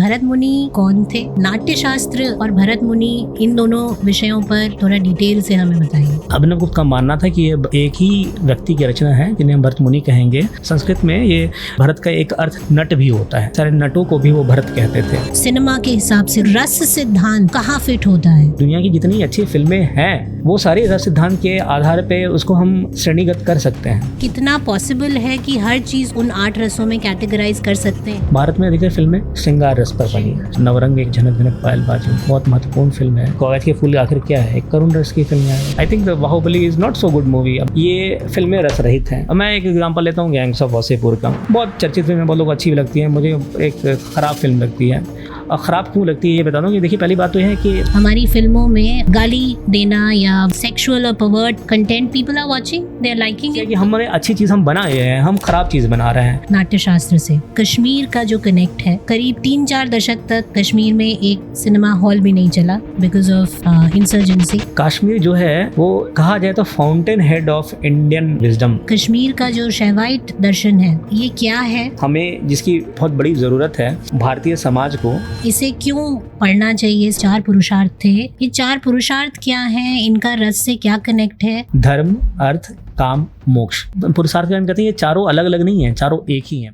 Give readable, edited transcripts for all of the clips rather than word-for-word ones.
भरत मुनि कौन थे, नाट्य शास्त्र और भरत मुनि, इन दोनों विषयों पर थोड़ा डिटेल से हमें बताइए। अभिनव गुप्त का मानना था कि ये एक ही व्यक्ति की रचना है जिन्हें हम भरत मुनि कहेंगे। संस्कृत में ये भरत का एक अर्थ नट भी होता है, सारे नटों को भी वो भरत कहते थे। सिनेमा के हिसाब से रस सिद्धांत कहाँ फिट होता है? दुनिया की जितनी अच्छी फिल्में हैं वो सारी रस सिद्धांत के आधार पे उसको हम श्रेणीगत कर सकते हैं। कितना पॉसिबल है कि हर चीज उन 8 रसों में कैटेगराइज कर सकते हैं? भारत में अधिकतर फिल्में श्रृंगार रस पर बनी है। नवरंग एक झनक झनक पायल बाजी बहुत महत्वपूर्ण फिल्म है। कौवैत के फूल आखिर क्या है, एक करुण रस की फिल्म है। I think Baahubali is not so good movie. अब ये फिल्में रस रहित हैं। मैं एक एग्जांपल लेता हूँ गैंग्स ऑफ वासेपुर का। बहुत चर्चित फिल्म है, बहुत लोग अच्छी भी लगती है, मुझे एक खराब फिल्म लगती है। और ख़राब क्यों लगती है ये बता दूं कि देखिए, पहली बात तो यह है कि हमारी फिल्मों में गाली देना या सेक्सुअल और pervert content people are watching, they are liking it. कि हमने अच्छी चीज़ हम बना रहे हैं, हम खराब चीज़ बना रहे हैं। नाट्य शास्त्र से कश्मीर का जो कनेक्ट है, करीब 3-4 दशक तक कश्मीर में एक सिनेमा हॉल भी नहीं चला बिकॉज ऑफ इंसर्जेंसी। कश्मीर जो है वो कहा जाए तो fountain head of Indian wisdom. Kashmir का जो शैवाइट दर्शन है, ये क्या है? हमें जिसकी बहुत बड़ी ज़रूरत है भारतीय समाज को। इसे क्यों पढ़ना चाहिए? 4 पुरुषार्थ थे, ये 4 पुरुषार्थ क्या हैं? इनका रस से क्या कनेक्ट है? धर्म, अर्थ, काम, मोक्ष। पुरुषार्थ कहते हैं ये चारों अलग अलग नहीं है, चारों एक ही हैं।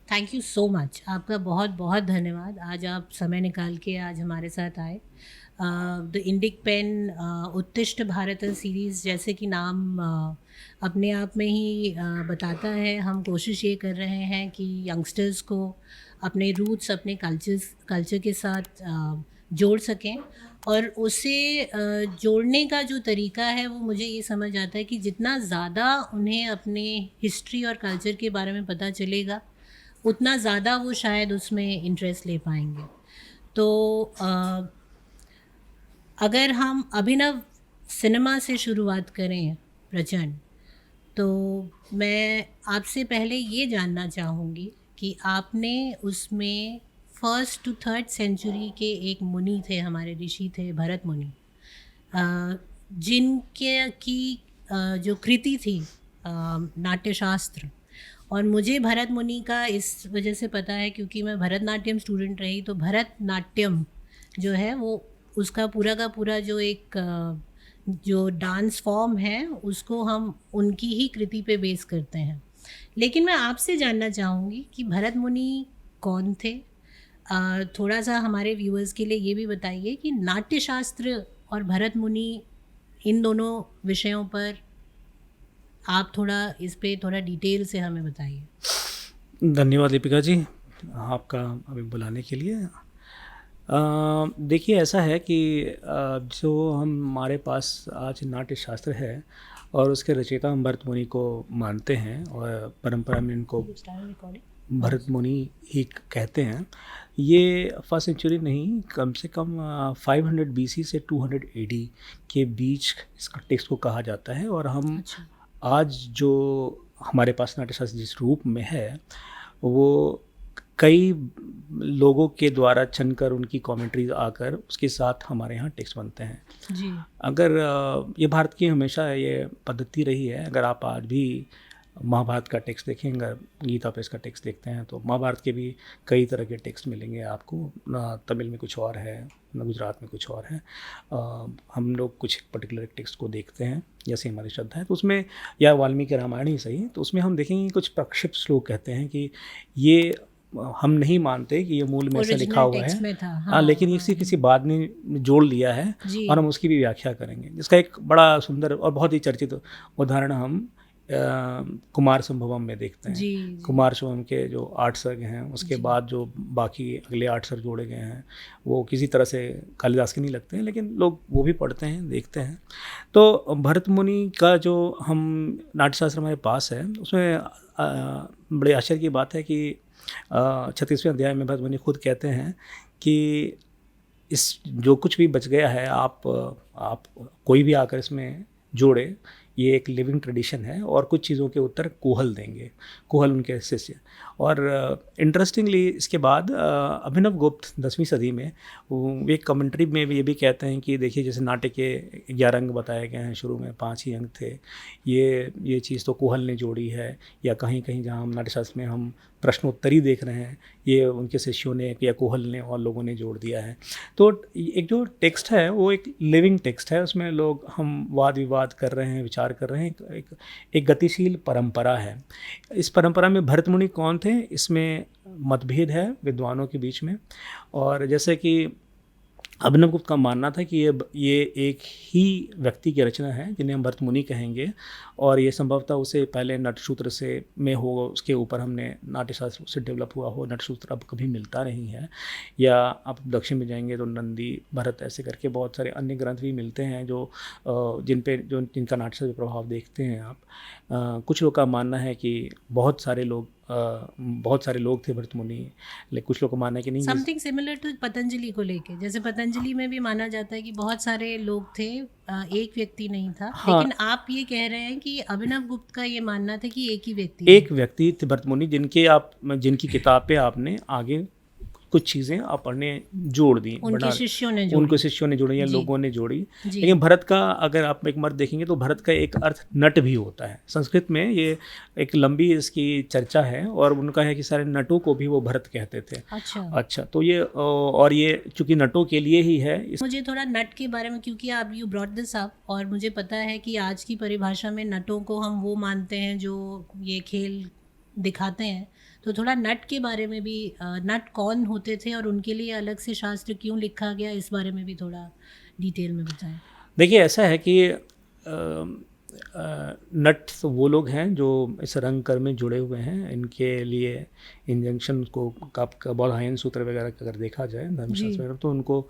थैंक यू सो मच, आपका बहुत बहुत धन्यवाद। आज आप समय निकाल के आज हमारे साथ आए। द इंडिक पेन उत्तिष्ठ भारत सीरीज़ जैसे कि नाम अपने आप में ही बताता है, हम कोशिश ये कर रहे हैं कि यंगस्टर्स को अपने रूट्स, अपने कल्चर के साथ जोड़ सकें। और उसे जोड़ने का जो तरीका है वो मुझे ये समझ आता है कि जितना ज़्यादा उन्हें अपने हिस्ट्री और कल्चर के बारे में पता चलेगा, उतना ज़्यादा वो शायद उसमें इंटरेस्ट ले पाएंगे। तो अगर हम अभिनव सिनेमा से शुरुआत करें प्रचंड, तो मैं आपसे पहले ये जानना चाहूँगी कि आपने उसमें 1st to 3rd सेंचुरी के एक मुनि थे, हमारे ऋषि थे भरत मुनि, जिनके की जो कृति थी नाट्यशास्त्र। और मुझे भरत मुनि का इस वजह से पता है क्योंकि मैं भरतनाट्यम स्टूडेंट रही। तो भरतनाट्यम जो है वो उसका पूरा का पूरा जो एक जो डांस फॉर्म है उसको हम उनकी ही कृति पे बेस करते हैं। लेकिन मैं आपसे जानना चाहूँगी कि भरत मुनि कौन थे? थोड़ा सा हमारे व्यूअर्स के लिए ये भी बताइए कि नाट्यशास्त्र और भरत मुनि, इन दोनों विषयों पर आप थोड़ा इस पे थोड़ा डिटेल से हमें बताइए। धन्यवाद दीपिका जी आपका अभी बुलाने के लिए। देखिए, ऐसा है कि जो हमारे पास आज नाट्य शास्त्र है और उसके रचयिता हम भरत मुनि को मानते हैं और परंपरा में इनको भरत मुनि ही कहते हैं। ये 1st सेंचुरी नहीं, कम से कम 500 BC से 200 AD के बीच इसका टेक्स्ट को कहा जाता है। और हम आज जो हमारे पास नाट्यशास्त्र जिस रूप में है वो कई लोगों के द्वारा चुनकर उनकी कमेंट्रीज आकर उसके साथ हमारे यहाँ टेक्स्ट बनते हैं जी। अगर ये भारत की हमेशा ये पद्धति रही है। अगर आप आज भी महाभारत का टेक्स्ट देखेंगे, गीता पे इसका टेक्स्ट देखते हैं तो महाभारत के भी कई तरह के टेक्स्ट मिलेंगे आपको। ना तमिल में कुछ और है, ना गुजरात में कुछ और है। हम लोग कुछ पर्टिकुलर टेक्स्ट को देखते हैं जैसे हमारी श्रद्धा है, तो उसमें या वाल्मीकि रामायण ही सही, तो उसमें हम देखेंगे कुछ प्रक्षिप्त श्लोक कहते हैं कि ये हम नहीं मानते कि ये मूल में ऐसा लिखा हुआ है। हाँ, लेकिन इसी किसी बाद ने जोड़ लिया है और हम उसकी भी व्याख्या करेंगे। जिसका एक बड़ा सुंदर और बहुत ही चर्चित उदाहरण हम कुमार संभवम में देखते हैं। जी। कुमार संभवम के जो 8 सर्ग हैं उसके बाद जो बाकी अगले 8 सर्ग जोड़े गए हैं वो किसी तरह से कालिदास के नहीं लगते हैं, लेकिन लोग वो भी पढ़ते हैं, देखते हैं। तो भरत मुनि का जो हम नाट्यशास्त्र हमारे पास है उसमें बड़े आश्चर्य की बात है कि 36वें अध्याय में भरत मुनि खुद कहते हैं कि इस जो कुछ भी बच गया है आप कोई भी आकर इसमें जोड़े, ये एक लिविंग ट्रेडिशन है। और कुछ चीज़ों के उत्तर कोहल देंगे, कोहल उनके शिष्य। और इंटरेस्टिंगली इसके बाद अभिनव गुप्त 10वीं सदी में वो एक कमेंट्री में भी ये भी कहते हैं कि देखिए जैसे नाट्य के 11 अंग बताए गए हैं, शुरू में 5 ही अंग थे, ये चीज़ तो कुहल ने जोड़ी है, या कहीं कहीं जहाँ हम नाट्यशास्त्र में हम प्रश्नोत्तरी देख रहे हैं, ये उनके शिष्यों ने या कुहल ने और लोगों ने जोड़ दिया है। तो एक जो टेक्स्ट है वो एक लिविंग टेक्स्ट है, उसमें लोग हम वाद विवाद कर रहे हैं, विचार कर रहे हैं, एक गतिशील परंपरा है। इस परंपरा में भरत मुनि कौन थे, इसमें मतभेद है विद्वानों के बीच में। और जैसे कि अभिनव गुप्त का मानना था कि ये एक ही व्यक्ति की रचना है जिन्हें हम भरत मुनि कहेंगे, और ये संभवतः उसे पहले नटसूत्र से में हो, उसके ऊपर हमने नाट्यशास्त्र से डेवलप हुआ हो। नटसूत्र अब कभी मिलता नहीं है, या आप दक्षिण में जाएंगे तो नंदी भरत ऐसे करके बहुत सारे अन्य ग्रंथ भी मिलते हैं जो जिनका नाट्यशास्त्र प्रभाव देखते हैं आप। कुछ लोग का मानना है कि बहुत सारे लोग थे भरत मुनि, लेकिन कुछ लोग का मानना है कि नहीं। समथिंग सिमिलर टू पतंजलि को लेके, जैसे पतंजलि में भी माना जाता है कि बहुत सारे लोग थे, एक व्यक्ति नहीं था। हाँ, लेकिन आप ये कह रहे हैं कि अभिनव गुप्त का ये मानना था कि एक ही व्यक्ति एक व्यक्ति थे भरत मुनि, जिनकी किताब पे आपने आगे कुछ चीज़ें आप पढ़ने जोड़ दी, उनके शिष्यों ने जोड़ी या लोगों ने जोड़ी। जी। लेकिन भरत का अगर आप एक मर्द देखेंगे तो भरत का एक अर्थ नट भी होता है। संस्कृत में ये एक लंबी इसकी चर्चा है, और उनका है कि सारे नटों को भी वो भरत कहते थे। अच्छा, तो ये चूंकि नटों के लिए ही है। मुझे थोड़ा नट के बारे में, क्योंकि आप यू ब्रॉट दिस अप, और मुझे पता है कि आज की परिभाषा में नटों को हम वो मानते हैं जो ये खेल दिखाते हैं, तो थोड़ा नट के बारे में भी, नट कौन होते थे और उनके लिए अलग से शास्त्र क्यों लिखा गया, इस बारे में भी थोड़ा डिटेल में बताएं। देखिए ऐसा है कि नट तो वो लोग हैं जो इस रंग कर्म में जुड़े हुए हैं। इनके लिए इंजंक्शन को बौधायन सूत्र वगैरह अगर देखा जाए धर्मशास्त्र में, तो उनको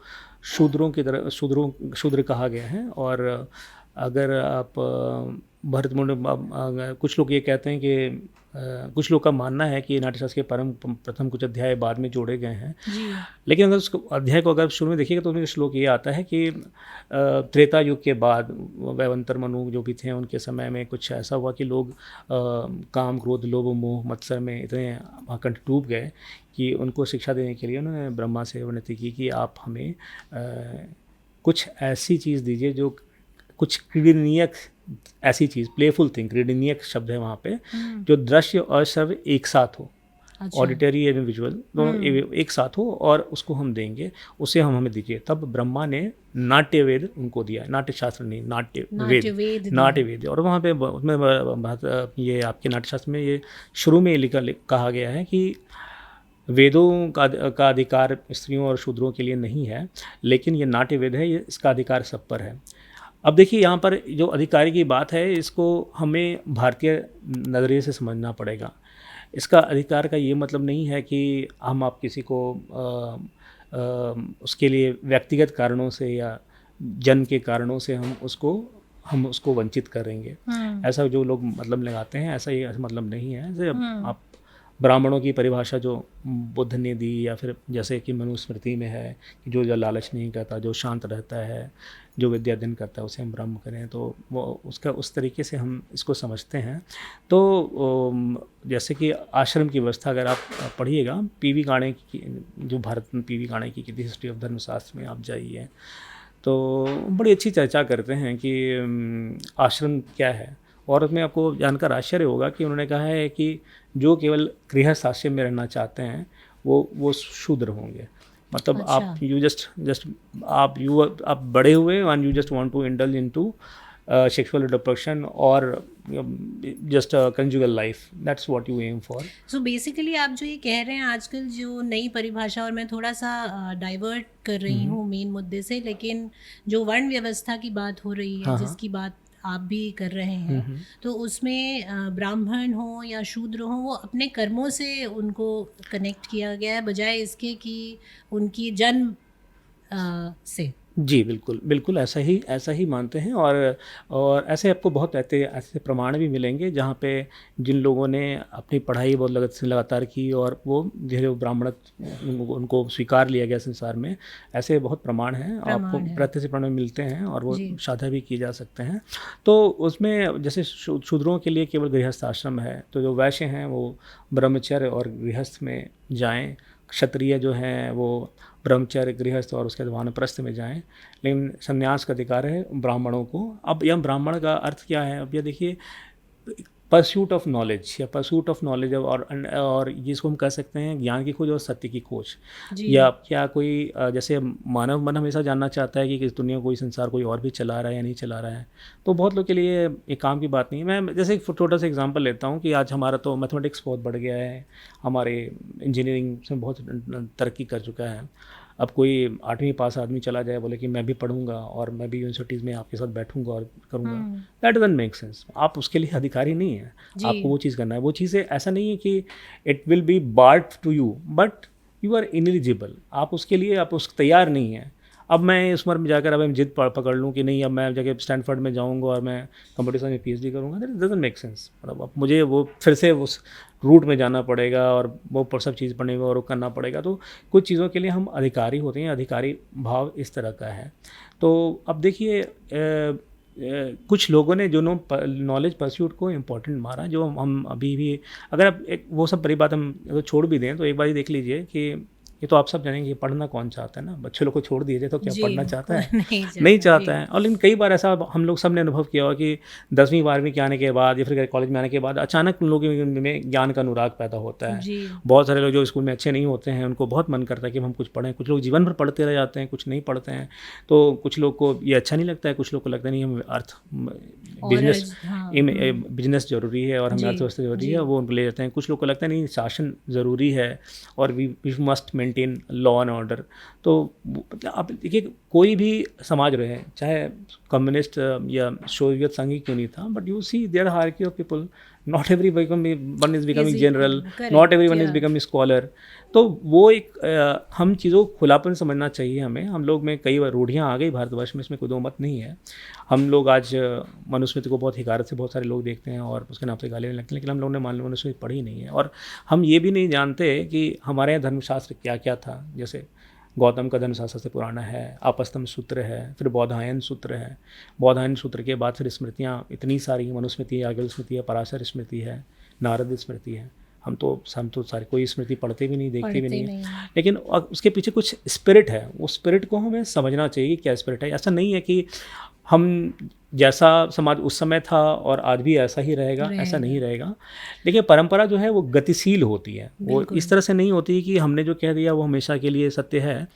शूद्रों की तरह शूद्र कहा गया है। और अगर आप भरत मुनि, कुछ लोग ये कहते हैं कि कुछ लोग का मानना है कि नाट्यशास्त्र के प्रथम कुछ अध्याय बाद में जोड़े गए हैं। लेकिन अगर उस अध्याय को अगर शुरू में देखिएगा तो उसमें श्लोक ये आता है कि त्रेता युग के बाद वैवंतर मनु जो भी थे उनके समय में कुछ ऐसा हुआ कि लोग काम क्रोध लोभ मोह मत्सर में इतने कंठ डूब गए कि उनको शिक्षा देने के लिए उन्होंने ब्रह्मा से विनती की कि आप हमें कुछ ऐसी चीज़ दीजिए जो कुछ क्रीडनीयक, ऐसी चीज़ प्लेफुल थिंग, क्रीडनीयक शब्द है वहाँ पे, जो दृश्य और श्रव्य एक साथ हो। अच्छा। ऑडिटरी एवं विजुअल दोनों एक साथ हो, और उसको हम देंगे, उसे हमें दीजिए। तब ब्रह्मा ने नाट्यवेद उनको दिया, नाट्यशास्त्र नहीं, नाट्यवेद। और वहाँ पे उसमें ये आपके नाट्यशास्त्र में ये शुरू में कहा गया है कि वेदों का अधिकार स्त्रियों और शूद्रों के लिए नहीं है, लेकिन ये नाट्यवेद है, ये इसका अधिकार सब पर है। अब देखिए यहाँ पर जो अधिकारी की बात है, इसको हमें भारतीय नज़रिए से समझना पड़ेगा। इसका अधिकार का ये मतलब नहीं है कि आप किसी को उसके लिए व्यक्तिगत कारणों से या जन्म के कारणों से हम उसको वंचित करेंगे। ऐसा जो लोग मतलब लगाते हैं, ऐसा मतलब नहीं है। जैसे आप ब्राह्मणों की परिभाषा जो बुद्ध ने दी, या फिर जैसे कि मनुस्मृति में है कि जो लालच नहीं करता, जो शांत रहता है, जो विद्या अध्ययन करता है, उसे हम ब्रह्म करें, तो वो उसका उस तरीके से हम इसको समझते हैं। तो जैसे कि आश्रम की व्यवस्था अगर आप पढ़िएगा, पीवी गाणे की, जो भारत में पीवी गाणे की हिस्ट्री ऑफ धर्मशास्त्र में आप जाइए तो बड़ी अच्छी चर्चा करते हैं कि आश्रम क्या है। और उसमें आपको जानकर आश्चर्य होगा कि उन्होंने कहा है कि जो केवल गृहस्थ आश्रम में रहना चाहते हैं वो शूद्र होंगे। मतलब अच्छा। आप बड़े हुए and you just want to indulge into sexual reproduction और just conjugal life, that's what you am for. So basically आप जो ये कह रहे हैं आजकल जो नई परिभाषा, और मैं थोड़ा सा डाइवर्ट कर रही हूँ मेन मुद्दे से, लेकिन जो वर्ण व्यवस्था की बात हो रही है, जिसकी बात आप भी कर रहे हैं, तो उसमें ब्राह्मण हो या शूद्र हो, वो अपने कर्मों से उनको कनेक्ट किया गया है, बजाय इसके कि उनकी जन्म से। जी, बिल्कुल, बिल्कुल ऐसा ही मानते हैं। और ऐसे आपको बहुत ऐसे प्रमाण भी मिलेंगे जहाँ पे जिन लोगों ने अपनी पढ़ाई बहुत लगत से लगातार की और वो जो ब्राह्मणत्व उनको स्वीकार लिया गया संसार में, ऐसे बहुत प्रमाण हैं, आपको प्रमाण है। प्रत्यक्ष प्रमाण मिलते हैं और वो जी। साझा भी किए जा सकते हैं। तो उसमें जैसे शूद्रों के लिए केवल गृहस्थ आश्रम है, तो जो वैश्य हैं वो ब्रह्मचर्य और गृहस्थ में जाएँ, क्षत्रिय जो हैं वो ब्रह्मचर्य, गृहस्थ और उसके बाद वानप्रस्थ में जाएँ। लेकिन संन्यास का अधिकार है ब्राह्मणों को। अब यह ब्राह्मण का अर्थ क्या है? अब ये देखिए, परस्यूट ऑफ नॉलेज या परस्यूट ऑफ नॉलेज और जिसको हम कह सकते हैं ज्ञान की खोज और सत्य की खोज। जी। या क्या कोई जैसे मानव मन हमेशा जानना चाहता है कि इस दुनिया को, कोई संसार कोई और भी चला रहा है या नहीं चला रहा है। तो बहुत लोग के लिए एक काम की बात नहीं है। मैं जैसे एक छोटा सा एग्जांपल लेता हूँ कि आज हमारा तो मैथमेटिक्स बहुत बढ़ गया है, हमारे इंजीनियरिंग में बहुत तरक्की कर चुका है। अब कोई 8वीं पास आदमी चला जाए, बोले कि मैं भी पढ़ूंगा और मैं भी यूनिवर्सिटीज़ में आपके साथ बैठूंगा और करूंगा, दैट डजंट मेक सेंस। आप उसके लिए अधिकारी नहीं है, जी। आपको वो चीज़ करना है। वो चीज़ें ऐसा नहीं है कि it will be barred to you, but you are ineligible. आप उसके लिए आप उस तैयार नहीं है। अब मैं इस उम्र में जाकर अब मैं जिद पकड़ लूँ कि नहीं, अब मैं जाके स्टैनफोर्ड में जाऊँगा और मैं कंप्यूटर में पीएचडी करूँगा, दैट डजंट मेक सेंस। मतलब अब मुझे वो फिर से उस रूट में जाना पड़ेगा और वो पर सब चीज़ पढ़ेगा और वो करना पड़ेगा। तो कुछ चीज़ों के लिए हम अधिकारी होते हैं, अधिकारी भाव इस तरह का है। तो अब देखिए, कुछ लोगों ने जो नॉलेज परस्यूट को इम्पोर्टेंट मारा, जो हम अभी भी, अगर अब एक वो सब बड़ी बात हम अगर छोड़ भी दें तो एक बार ये देख लीजिए कि ये तो आप सब जानेंगे कि पढ़ना कौन चाहता है ना। बच्चे लोग को छोड़ दीजिए तो क्या जी, पढ़ना चाहता है? नहीं नहीं चाहता। जी। चाहता है। और लेकिन कई बार ऐसा हम लोग सब ने अनुभव किया होगा कि 10वीं 12वीं के आने के बाद या फिर कॉलेज में आने के बाद अचानक उन लोगों में ज्ञान का अनुराग पैदा होता है। जी। बहुत सारे लोग जो स्कूल में अच्छे नहीं होते हैं, उनको बहुत मन करता है कि हम कुछ पढ़ें। कुछ लोग जीवन भर पढ़ते रह जाते हैं, कुछ नहीं पढ़ते हैं। तो कुछ लोग को ये अच्छा नहीं लगता है, कुछ लोग को लगता नहीं, हम बिजनेस हाँ। बिजनेस ज़रूरी है और हमें जी। अर्थव्यवस्था ज़रूरी जी। है, वो उनको ले जाते हैं। कुछ लोग को लगता है नहीं, शासन ज़रूरी है और we must maintain law and order. तो मतलब आप देखिए, कोई भी समाज रहे, चाहे कम्युनिस्ट या सोवियत संघ ही क्यों नहीं था, but you see there hierarchy of people. Not every one is becoming general, not every one is becoming scholar. तो वो एक हम चीज़ों को खुलापन समझना चाहिए हमें। हम लोग में कई रूढ़ियाँ आ गई भारतवर्ष में, इसमें कोई दो मत नहीं है। हम लोग आज मनुस्मृति को बहुत हिकारत से बहुत सारे लोग देखते हैं और उसके नाम से गाली देने लगते हैं, लेकिन हम लोगों ने मान लो मनुस्मृति पढ़ी नहीं है। और हम ये भी नहीं जानते कि हमारे यहाँ धर्मशास्त्र क्या क्या था। जैसे गौतम का धर्मशास्त्र से पुराना है, आपस्तम्भ सूत्र है, फिर बौधायन सूत्र है। बौधायन सूत्र के बाद फिर स्मृतियाँ इतनी सारी, मनुस्मृति है, याज्ञवल्क्य स्मृति है, पराशर स्मृति है, नारद स्मृति है। हम तो सारी कोई स्मृति पढ़ते भी नहीं, देखते भी नहीं है। लेकिन उसके पीछे कुछ स्पिरिट है, उस स्पिरिट को हमें समझना चाहिए कि क्या स्पिरिट है। ऐसा नहीं है कि हम जैसा समाज उस समय था और आज भी ऐसा ही रहेगा, ऐसा नहीं रहेगा। देखिए, परंपरा जो है वो गतिशील होती है, वो इस तरह से नहीं होती कि हमने जो कह दिया वो हमेशा के लिए सत्य है।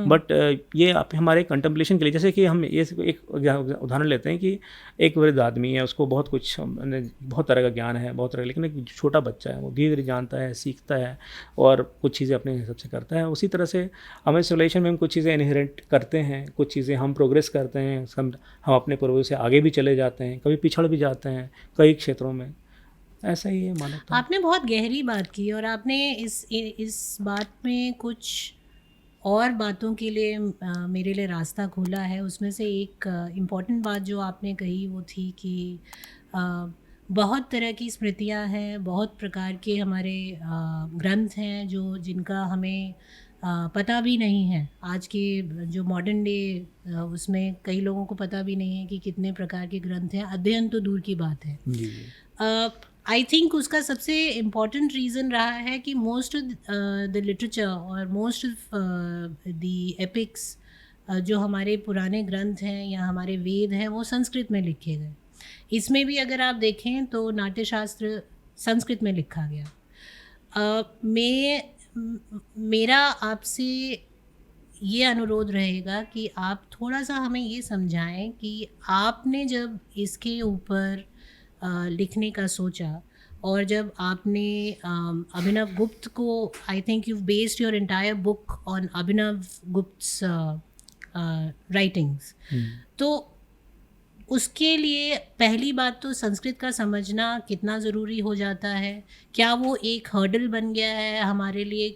बट ये हमारे कंटेम्पलेशन के लिए, जैसे कि हम ये एक उदाहरण लेते हैं कि एक वृद्ध आदमी है, उसको बहुत कुछ बहुत तरह का ज्ञान है, बहुत तरह, लेकिन एक छोटा बच्चा है, वो धीरे धीरे जानता है, सीखता है और कुछ चीज़ें अपने हिसाब से करता है। उसी तरह से हमें सिविलाइजेशन में हम कुछ चीज़ें इनहेरेंट करते हैं, कुछ चीज़ें हम प्रोग्रेस करते हैं, हम अपने पूर्वजों से आगे भी चले जाते हैं, कभी पिछड़ भी जाते हैं कई क्षेत्रों में। ऐसा ही है मानवता। आपने बहुत गहरी बात की और आपने इस बात में कुछ और बातों के लिए मेरे लिए रास्ता खोला है। उसमें से एक इम्पॉर्टेंट बात जो आपने कही वो थी कि बहुत तरह की स्मृतियाँ हैं, बहुत प्रकार के हमारे ग्रंथ हैं जो जिनका हमें पता भी नहीं है। आज के जो मॉडर्न डे उसमें कई लोगों को पता भी नहीं है कि कितने प्रकार के ग्रंथ हैं, अध्ययन तो दूर की बात है। आई थिंक उसका सबसे इम्पॉर्टेंट रीज़न रहा है कि मोस्ट ऑफ द लिटरेचर और मोस्ट ऑफ द एपिक्स जो हमारे पुराने ग्रंथ हैं या हमारे वेद हैं वो संस्कृत में लिखे गए। इसमें भी अगर आप देखें तो नाट्यशास्त्र संस्कृत में लिखा गया। मेरा आपसे ये अनुरोध रहेगा कि आप थोड़ा सा हमें ये समझाएं कि आपने जब इसके ऊपर लिखने का सोचा और जब आपने अभिनव गुप्त को, I think you based your entire book on Abhinav गुप्त's राइटिंग्स, तो उसके लिए पहली बात तो संस्कृत का समझना कितना ज़रूरी हो जाता है? क्या वो एक हर्डल बन गया है हमारे लिए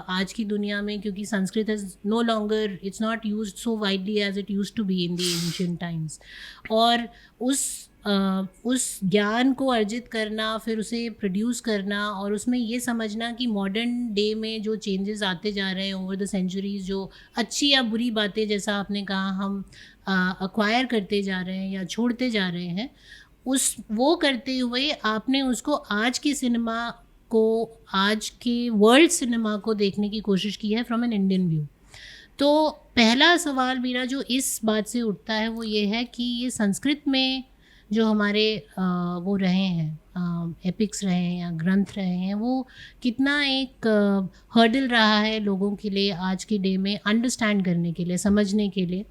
आज की दुनिया में, क्योंकि Sanskrit is no longer, it's not used so widely as it used to be in the ancient times, और उस ज्ञान को अर्जित करना, फिर उसे प्रोड्यूस करना, और उसमें ये समझना कि मॉडर्न डे में जो चेंजेस आते जा रहे हैं ओवर द सेंचुरीज, जो अच्छी या बुरी बातें, जैसा आपने कहा, हम अक्वायर करते जा रहे हैं या छोड़ते जा रहे हैं, वो करते हुए आपने उसको आज के सिनेमा को, आज के वर्ल्ड सिनेमा को देखने की कोशिश की है फ्रॉम एन इंडियन व्यू। तो पहला सवाल मेरा जो इस बात से उठता है वो ये है कि ये संस्कृत में जो हमारे वो रहे हैं, एपिक्स रहे हैं या ग्रंथ रहे हैं, वो कितना एक हर्डल रहा है लोगों के लिए आज की डे में अंडरस्टैंड करने के लिए, समझने के लिए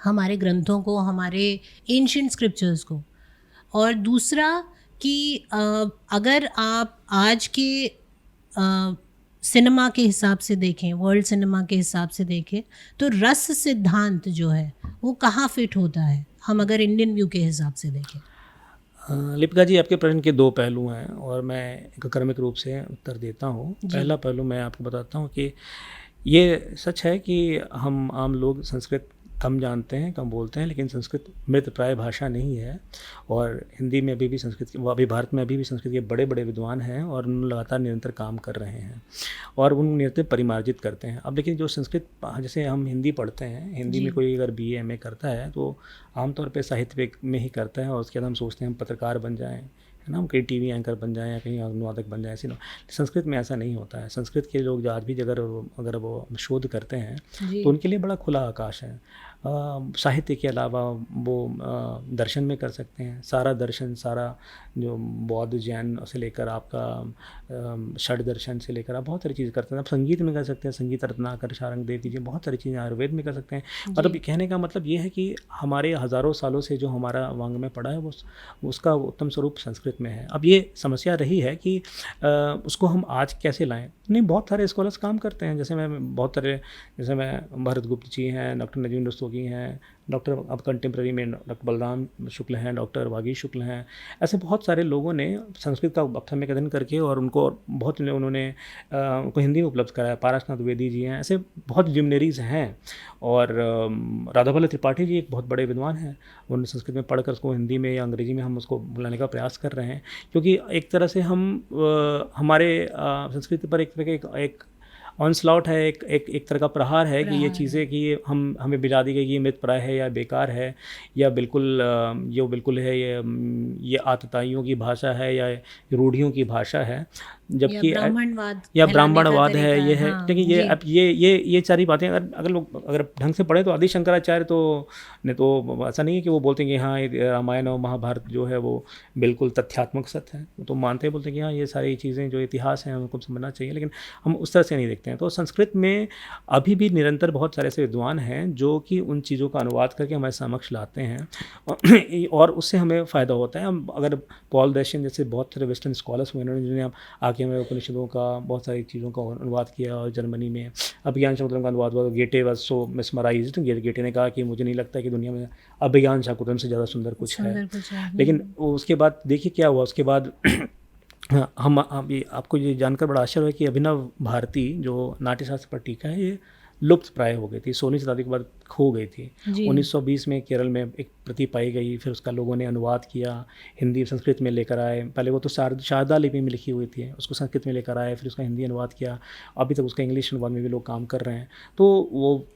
हमारे ग्रंथों को, हमारे एंशिएंट स्क्रिप्चर्स को। और दूसरा कि अगर आप आज के सिनेमा के हिसाब से देखें, वर्ल्ड सिनेमा के हिसाब से देखें, तो रस सिद्धांत जो है वो कहाँ फिट होता है, हम अगर इंडियन व्यू के हिसाब से देखें? लिपिका जी, आपके प्रश्न के दो पहलू हैं और मैं एक क्रमिक रूप से उत्तर देता हूँ। पहला पहलू मैं आपको बताता हूँ कि ये सच है कि हम आम लोग संस्कृत कम जानते हैं, कम बोलते हैं, लेकिन संस्कृत मृत प्राय भाषा नहीं है। और हिंदी में अभी भी संस्कृत, अभी भारत में अभी भी संस्कृत के बड़े बड़े विद्वान हैं और उन लगातार निरंतर काम कर रहे हैं और उन निरंतर परिमार्जित करते हैं। अब लेकिन जो संस्कृत, जैसे हम हिंदी पढ़ते हैं, हिंदी में कोई अगर BA MA करता है तो आमतौर पर साहित्य में ही करता है और उसके बाद हम सोचते हैं हम पत्रकार बन जाएँ, है ना, हम कहीं TV एंकर बन जाएँ या कहीं अनुवादक बन जाएँ। संस्कृत में ऐसा नहीं होता है। संस्कृत के लोग आज भी अगर वो शोध करते हैं तो उनके लिए बड़ा खुला आकाश है। साहित्य के अलावा वो दर्शन में कर सकते हैं। सारा दर्शन, सारा जो बौद्ध जैन से लेकर आपका षड दर्शन से लेकर आप बहुत सारी चीज़ें करते हैं। आप संगीत में कर सकते हैं, संगीत रत्नाकर शारंगदेव की बहुत सारी चीज़ें आयुर्वेद में कर सकते हैं। मतलब कहने का मतलब ये है कि हमारे हज़ारों सालों से जो हमारा वांग में पड़ा है वो उसका उत्तम स्वरूप संस्कृत में है। अब ये समस्या रही है कि उसको हम आज कैसे लाएं। नहीं, बहुत सारे स्कॉलर्स काम करते हैं, जैसे मैं भरत गुप्त जी हैं, डॉक्टर नजीम रस्तोगी हैं, डॉक्टर अब कंटेम्प्रेरी में डॉक्टर बलराम शुक्ल हैं, डॉक्टर वागीश शुक्ल हैं। ऐसे बहुत सारे लोगों ने संस्कृत का अभ्यास अध्ययन करके और उनको बहुत उन्होंने उनको हिंदी में उपलब्ध कराया। पारसनाथ द्विवेदी जी हैं, ऐसे बहुत जिम्नरीज हैं। और राधावल्लभ त्रिपाठी जी एक बहुत बड़े विद्वान हैं, उन्होंने संस्कृत में पढ़कर उसको हिंदी में या अंग्रेजी में हम उसको बुलाने का प्रयास कर रहे हैं, क्योंकि एक तरह से हम हमारे संस्कृति पर एक तरह का एक ऑनस्लॉट है, एक तरह का प्रहार है कि ये चीज़ें कि ये हमें बिला दी गई कि ये मृत प्राय है या बेकार है या बिल्कुल है, ये आतताइयों की भाषा है या रूढ़ियों की भाषा है, जबकि या ब्राह्मणवाद है, ये है। लेकिन अब ये सारी बातें अगर लोग अगर ढंग से पढ़े तो आदि शंकराचार्य तो ऐसा नहीं है कि वो बोलते हैं कि हाँ रामायण और महाभारत जो है वो बिल्कुल तथ्यात्मक सत्य है, तो मानते हैं, बोलते हैं कि हाँ ये सारी चीज़ें जो इतिहास हैं उनको समझना चाहिए, लेकिन हम उस तरह से नहीं देखते हैं। तो संस्कृत में अभी भी निरंतर बहुत सारे ऐसे विद्वान हैं जो कि उन चीज़ों का अनुवाद करके हमारे समक्ष लाते हैं और उससे हमें फ़ायदा होता है। हम अगर पॉल डैशन जैसे बहुत सारे वेस्टर्न स्कॉलर्स हुए जिन्होंने आके हमें उपनिषदों का बहुत सारी चीज़ों का अनुवाद किया, और जर्मनी में अभिज्ञान शाकुंतलम का अनुवाद हुआ। गेटे वाज सो मिसमराइज्ड। गेटे ने कहा कि मुझे नहीं लगता कि दुनिया में अभिज्ञान शाकुंतलम से ज़्यादा सुंदर कुछ है। लेकिन उसके बाद देखिए क्या हुआ, उसके बाद हम अभी आपको ये जानकर बड़ा आश्चर्य है कि अभिनव भारती जो नाट्यशास्त्र पर टीका है ये लुप्त प्राय हो गई थी, 16वीं शताब्दी के बाद खो गई थी। 1920 में केरल में एक प्रति पाई गई, फिर उसका लोगों ने अनुवाद किया, हिंदी संस्कृत में लेकर आए। पहले वो तो शारदा लिपि में लिखी हुई थी, उसको संस्कृत में लेकर आए, फिर उसका हिंदी अनुवाद किया। अभी तक उसका इंग्लिश अनुवाद में भी लोग काम कर रहे हैं। तो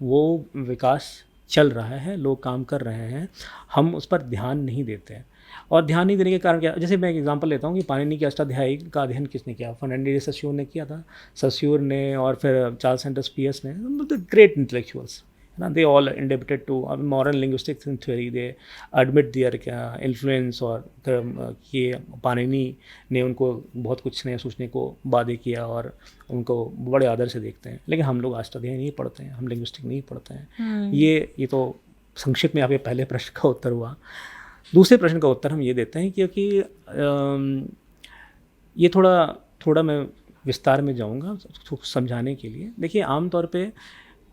वो विकास चल रहा है, लोग काम कर रहे हैं, हम उस पर ध्यान नहीं देते हैं। और ध्यान नहीं देने के कारण क्या, जैसे मैं एक एग्जांपल लेता हूँ कि पाणिनि की अष्टाध्यायी का अध्ययन किसने किया? फर्नांडिस सस्योर ने किया था, सस्योर ने और फिर चार्ल्स सेंटर्स पियर्स ने, ग्रेट इंटेलेक्चुअल्स, है ना। They all indebted to modern linguistics in theory, they admit their influence, और कि पाणिनि ने उनको बहुत कुछ नया सोचने को बाध्य किया और उनको बड़े आदर से देखते हैं। लेकिन हम लोग अष्टाध्यायी नहीं पढ़ते हैं, हम लिंग्विस्टिक नहीं पढ़ते हैं। ये तो संक्षिप्त में आपके पहले प्रश्न का उत्तर हुआ। दूसरे प्रश्न का उत्तर हम ये देते हैं क्योंकि ये थोड़ा मैं विस्तार में जाऊंगा समझाने के लिए। देखिए, आमतौर पे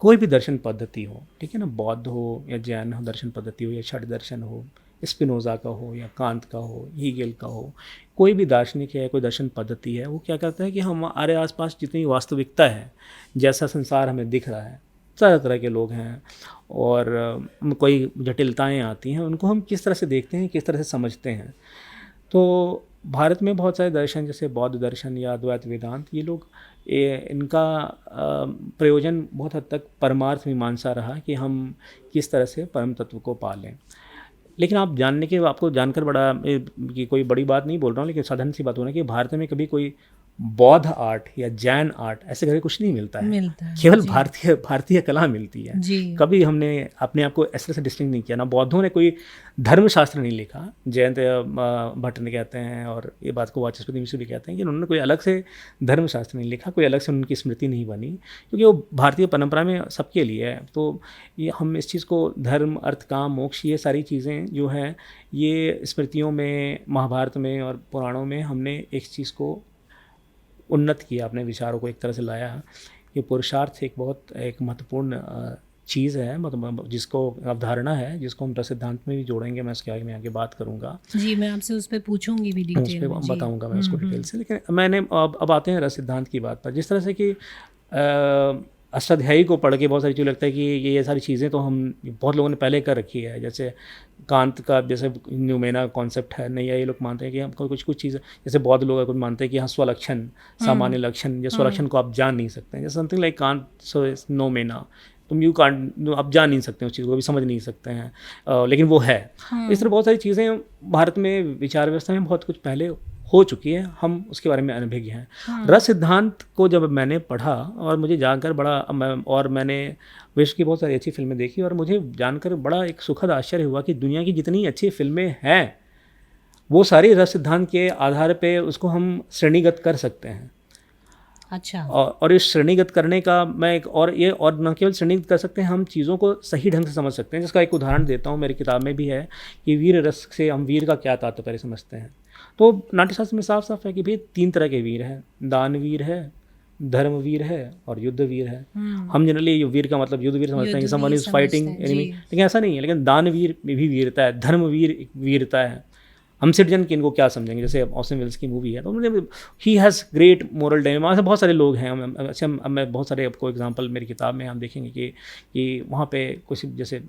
कोई भी दर्शन पद्धति हो, ठीक है ना, बौद्ध हो या जैन हो दर्शन पद्धति हो या षड दर्शन हो स्पिनोज़ा का हो या कांत का हो, हीगेल का हो, कोई भी दार्शनिक है, कोई दर्शन पद्धति है, वो क्या करता है कि हमारे आसपास जितनी वास्तविकता है, जैसा संसार हमें दिख रहा है, तरह तरह के लोग हैं और कोई जटिलताएं आती हैं, उनको हम किस तरह से देखते हैं, किस तरह से समझते हैं। तो भारत में बहुत सारे दर्शन जैसे बौद्ध दर्शन या अद्वैत वेदांत, ये लोग इनका प्रयोजन बहुत हद तक परमार्थ मीमांसा रहा कि हम किस तरह से परम तत्व को पालें। लेकिन आप जानने के आपको जानकर बड़ा कि कोई बड़ी बात नहीं बोल रहा हूँ, लेकिन साधारण सी बात हो रहा है कि भारत में कभी कोई बौद्ध आर्ट या जैन आर्ट ऐसे करके कुछ नहीं मिलता है, केवल भारतीय कला मिलती है जी। कभी हमने अपने आप को इस तरह से डिस्टिंग नहीं किया। ना बौद्धों ने कोई धर्मशास्त्र नहीं लिखा, जयंत भट्ट ने कहते हैं और ये बात को वाचस्पति मिश्र भी कहते हैं कि उन्होंने कोई अलग से धर्मशास्त्र नहीं लिखा, कोई अलग से उनकी स्मृति नहीं बनी, क्योंकि वो भारतीय परंपरा में सबके लिए है। तो ये हम इस चीज़ को धर्म, अर्थ, काम, मोक्ष, ये सारी चीज़ें जो हैं ये स्मृतियों में, महाभारत में और पुराणों में हमने एक चीज़ को उन्नत किया, अपने विचारों को एक तरह से लाया। ये पुरुषार्थ एक बहुत एक महत्वपूर्ण चीज़ है, मतलब जिसको अवधारणा है, जिसको हम रस सिद्धांत में भी जोड़ेंगे। मैं इसके आगे आगे बात करूँगा जी, मैं आपसे उस पर पूछूंगी भी डिटेल में, बताऊँगा मैं उसको डिटेल से। लेकिन मैंने अब आते हैं रस सिद्धांत की बात पर। जिस तरह से कि अष्टाध्यायी को पढ़ के बहुत सारी चीज़ लगता है कि ये सारी चीज़ें तो हम बहुत लोगों ने पहले कर रखी है, जैसे कांत का जैसे न्यूमेना कॉन्सेप्ट है, नहीं है, ये लोग मानते हैं कि हमको कुछ चीज़, जैसे बौद्ध लोग कुछ मानते हैं कि हाँ स्वलक्षण, सामान्य लक्षण, या स्वलक्षण को आप जान नहीं सकते, जैसे समथिंग लाइक कांत सो नोमेना, तुम आप जान नहीं सकते उस चीज़ को, भी समझ नहीं सकते हैं, लेकिन वो है। इस तरह बहुत सारी चीज़ें भारत में विचार व्यवस्था में बहुत कुछ पहले हो चुकी है, हम उसके बारे में अनभिज्ञ हैं। रस सिद्धांत को जब मैंने पढ़ा और मुझे जानकर मैंने विश्व की बहुत सारी अच्छी फिल्में देखी और मुझे जानकर बड़ा एक सुखद आश्चर्य हुआ कि दुनिया की जितनी अच्छी फिल्में हैं वो सारी रस सिद्धांत के आधार पे उसको हम श्रेणीगत कर सकते हैं। अच्छा। और इस श्रेणीगत करने का मैं और न केवल श्रेणीगत कर सकते हैं, हम चीज़ों को सही ढंग से समझ सकते हैं। जिसका एक उदाहरण देता हूँ, मेरी किताब में भी है कि वीर रस से हम वीर का क्या तात्पर्य समझते हैं। तो नाट्यशास्त्र में साफ साफ है कि भाई 3 तरह के वीर हैं, दानवीर है, धर्मवीर है और युद्धवीर है। हम जनरली वीर का मतलब युद्धवीर समझते हैं कि समवन इज फाइटिंग एनिमी, लेकिन ऐसा नहीं है। लेकिन दानवीर में भी वीरता है, धर्मवीर वीरता है। हम सिटीजन की इनको क्या समझेंगे, जैसे ऑस्टिन वेल्स की मूवी है तो उन्होंने ही हैज़ ग्रेट मोरल डायमेमा, ऐसे बहुत सारे लोग हैं। अच्छा, मैं बहुत सारे आपको एग्जांपल मेरी किताब में हम देखेंगे कि वहाँ पे कुछ जैसे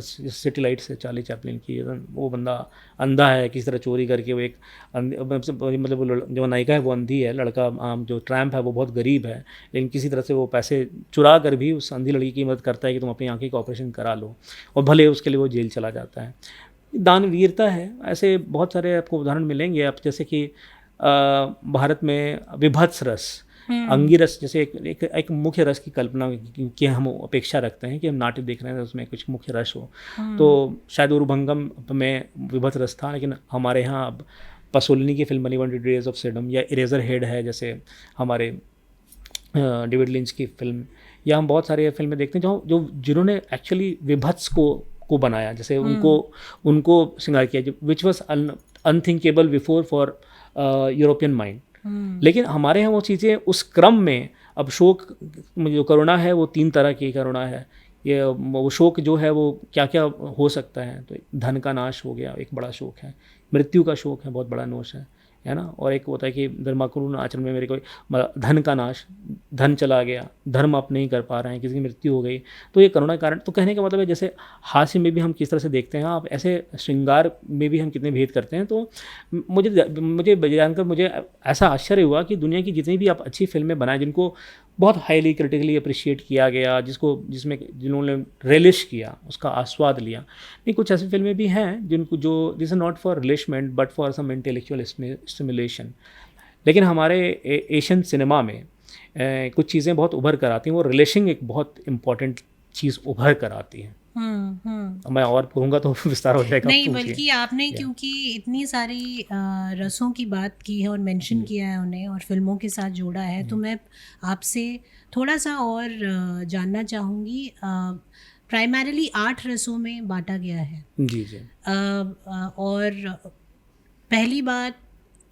सिटी लाइट से चार्ली चैपलिन की, वो बंदा अंधा है, किसी तरह चोरी करके वो एक मतलब जो नायिका है वो अंधी है, लड़का जो ट्रैम्प है वो बहुत गरीब है, लेकिन किसी तरह से वो पैसे चुरा कर भी उस अंधी लड़की की मदद करता है कि तुम अपनी आँखें का ऑपरेशन करा लो, और भले उसके लिए वो जेल चला जाता है। दानवीरता है। ऐसे बहुत सारे आपको उदाहरण मिलेंगे। आप जैसे कि भारत में विभत्स रस, अंगिरस जैसे एक मुख्य रस की कल्पना की हम अपेक्षा रखते हैं कि हम नाट्य देख रहे हैं तो उसमें कुछ मुख्य रस हो। तो शायद उर्भंगम में विभत्स रस था, लेकिन हमारे यहाँ अब पसोलिनी की फिल्म बनी 100 डेज ऑफ सडम, या इरेजर हेड है जैसे हमारे डेविड लिंच की फिल्म, या हम बहुत सारे फिल्में देखते हैं जो जिन्होंने एक्चुअली विभत्स को बनाया, जैसे उनको श्रृंगार किया, which was unthinkable before for European mind. लेकिन हमारे यहाँ वो चीज़ें उस क्रम में, अब शोक जो करुणा है वो 3 तरह की करुणा है। ये वो शोक जो है वो क्या क्या हो सकता है, तो धन का नाश हो गया, एक बड़ा शोक है। मृत्यु का शोक है, बहुत बड़ा नोश है ना। और एक होता है कि धर्माकुर्ण आचरण में मेरे को धन का नाश, धन चला गया, धर्म आप नहीं कर पा रहे हैं, किसी की मृत्यु हो गई, तो ये करुणा कारण। तो कहने का मतलब है जैसे हास्य में भी हम किस तरह से देखते हैं, आप ऐसे श्रृंगार में भी हम कितने भेद करते हैं। तो मुझे जानकर मुझे ऐसा आश्चर्य हुआ कि दुनिया की जितनी भी आप अच्छी फिल्में बनाएं जिनको बहुत हाईली क्रिटिकली अप्रिशिएट किया गया, जिन्होंने रिलिश किया, उसका आस्वाद लिया, नहीं कुछ ऐसी फिल्में भी हैं जो this is not for relishment but for some intellectual stimulation. लेकिन हमारे एशियन सिनेमा में कुछ चीज़ें बहुत उभर कर आती हैं, वो रिलेशन एक बहुत इंपॉर्टेंट चीज़ उभर कर आती है। मैं और कहूँगा तो विस्तार हो जाएगा। नहीं, बल्कि आपने क्योंकि इतनी सारी रसों की बात की है और मेंशन किया है उन्हें और फिल्मों के साथ जोड़ा है, तो मैं आपसे थोड़ा सा और जानना चाहूँगी। प्राइमरीली 8 रसों में बांटा गया है जी। और पहली बात,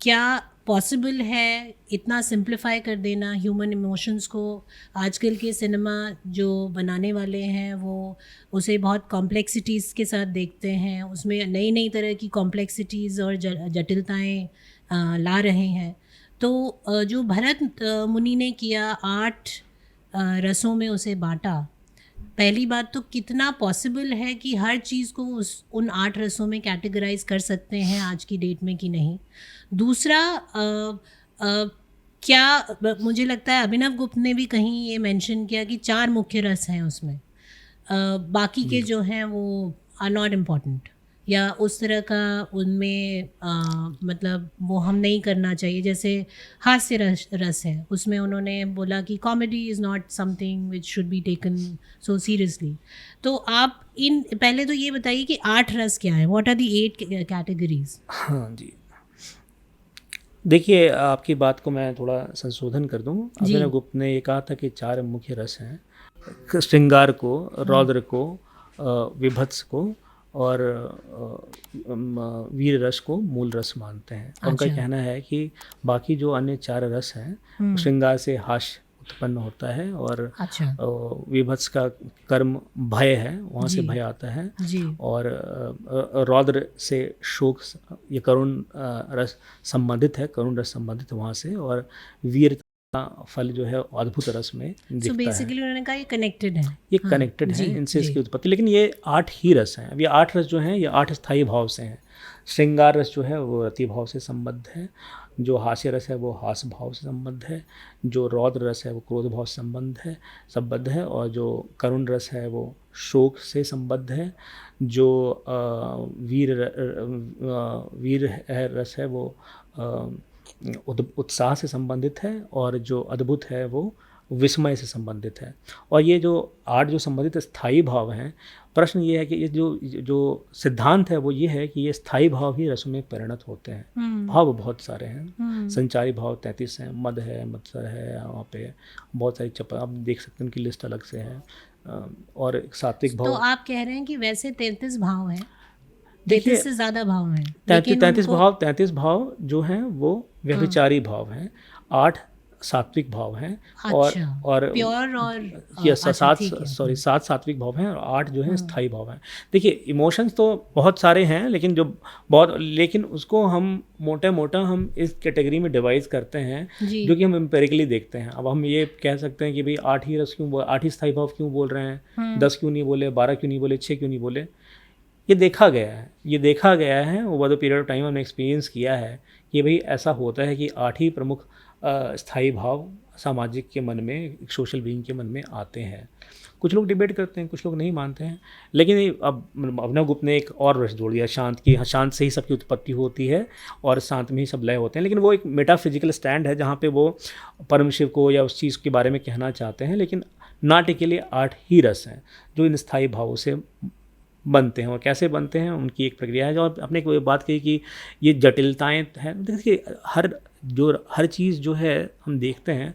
क्या पॉसिबल है इतना सिंप्लीफाई कर देना ह्यूमन इमोशंस को? आजकल के सिनेमा जो बनाने वाले हैं वो उसे बहुत कॉम्प्लेक्सिटीज़ के साथ देखते हैं, उसमें नई नई तरह की कॉम्प्लेक्सिटीज़ और जटिलताएं ला रहे हैं। तो जो भरत मुनि ने किया 8 रसों में उसे बांटा, पहली बात तो कितना पॉसिबल है कि हर चीज़ को उन 8 रसों में कैटेगराइज कर सकते हैं आज की डेट में कि नहीं? दूसरा क्या मुझे लगता है अभिनव गुप्त ने भी कहीं ये मेंशन किया कि 4 मुख्य रस हैं उसमें, बाकी के जो हैं वो आर नॉट इम्पॉर्टेंट, या उस तरह का उनमें मतलब वो हम नहीं करना चाहिए। जैसे हास्य रस है, उसमें उन्होंने बोला कि comedy is not something which should be taken so seriously. तो आप पहले तो ये बताइए कि 8 रस क्या है, व्हाट आर द 8 कैटेगरीज? हाँ जी, देखिए आपकी बात को मैं थोड़ा संशोधन कर दूँ। अभिनव गुप्त ने ये कहा था कि 4 मुख्य रस हैं, श्रृंगार को, रौद्र को, विभत्स को और वीर रस को मूल रस मानते हैं। उनका कहना है कि बाकी जो अन्य 4 रस हैं, श्रृंगार से हास्य उत्पन्न होता है और विभत्स का कर्म भय है, वहाँ से भय आता है और रौद्र से शोक, ये करुण रस संबंधित है, करुण रस संबंधित वहाँ से, और वीर फल जो है अद्भुत रस में दिखता है। बेसिकली उन्होंने कहा ये कनेक्टेड है, ये कनेक्टेड है इनसे इसकी उत्पत्ति। लेकिन ये 8 ही रस हैं। अब ये 8 रस जो हैं ये 8 स्थायी भाव से हैं। श्रृंगार रस जो है वो रति भाव से संबद्ध है, जो हास्य रस है वो हास्य भाव से संबद्ध है, जो रौद्र रस है वो क्रोध भाव से संबद्ध है, और जो करुण रस है वो शोक से संबद्ध है, जो वीर रस है वो उत्साह से संबंधित है, और जो अद्भुत है वो विस्मय से संबंधित है। और ये जो 8 जो संबंधित स्थायी भाव हैं, प्रश्न ये है कि ये जो सिद्धांत है वो ये है कि ये स्थायी भाव ही रसों में परिणत होते हैं। भाव बहुत सारे हैं, संचारी भाव 33 हैं, मद है, मत्सर है, वहाँ पे बहुत सारी आप देख सकते हैं, उनकी लिस्ट अलग से है, और सात्विक भाव। तो आप कह रहे हैं कि वैसे 33 भाव हैं, 33 से ज़्यादा भाव हैं, 33 भाव जो हैं वो व्यभिचारी भाव हैं, 8 सात्विक भाव हैं, और प्योर और 7 सात्विक भाव हैं और 8 जो हैं स्थायी भाव हैं। देखिए इमोशंस तो बहुत सारे हैं, लेकिन उसको हम मोटा हम इस कैटेगरी में डिवाइड करते हैं जो कि हम एम्पेरिकली देखते हैं। अब हम ये कह सकते हैं कि भाई 8 ही रस क्यों, 8 ही स्थायी भाव क्यों बोल रहे हैं, 10 क्यों नहीं बोले, 12 क्यों नहीं बोले, 6 क्यों नहीं बोले। ये देखा गया है over the period of time. हमने एक्सपीरियंस किया है कि भाई ऐसा होता है कि 8 ही प्रमुख स्थायी भाव सामाजिक के मन में, एक सोशल बीइंग के मन में आते हैं। कुछ लोग डिबेट करते हैं, कुछ लोग नहीं मानते हैं, लेकिन अब अभिनव गुप्त ने एक और रस जोड़ दिया, शांत की। शांत से ही सबकी उत्पत्ति होती है और शांत में ही सब लय होते हैं। लेकिन वो एक मेटाफिजिकल स्टैंड है जहाँ पे वो परम शिव को या उस चीज़ के बारे में कहना चाहते हैं। लेकिन नाट्य के लिए 8 ही रस हैं जो इन स्थायी भावों से बनते हैं, और कैसे बनते हैं उनकी एक प्रक्रिया है। और आपने एक बात कही कि ये जटिलताएं हैं, देखिए हर चीज़ जो है हम देखते हैं,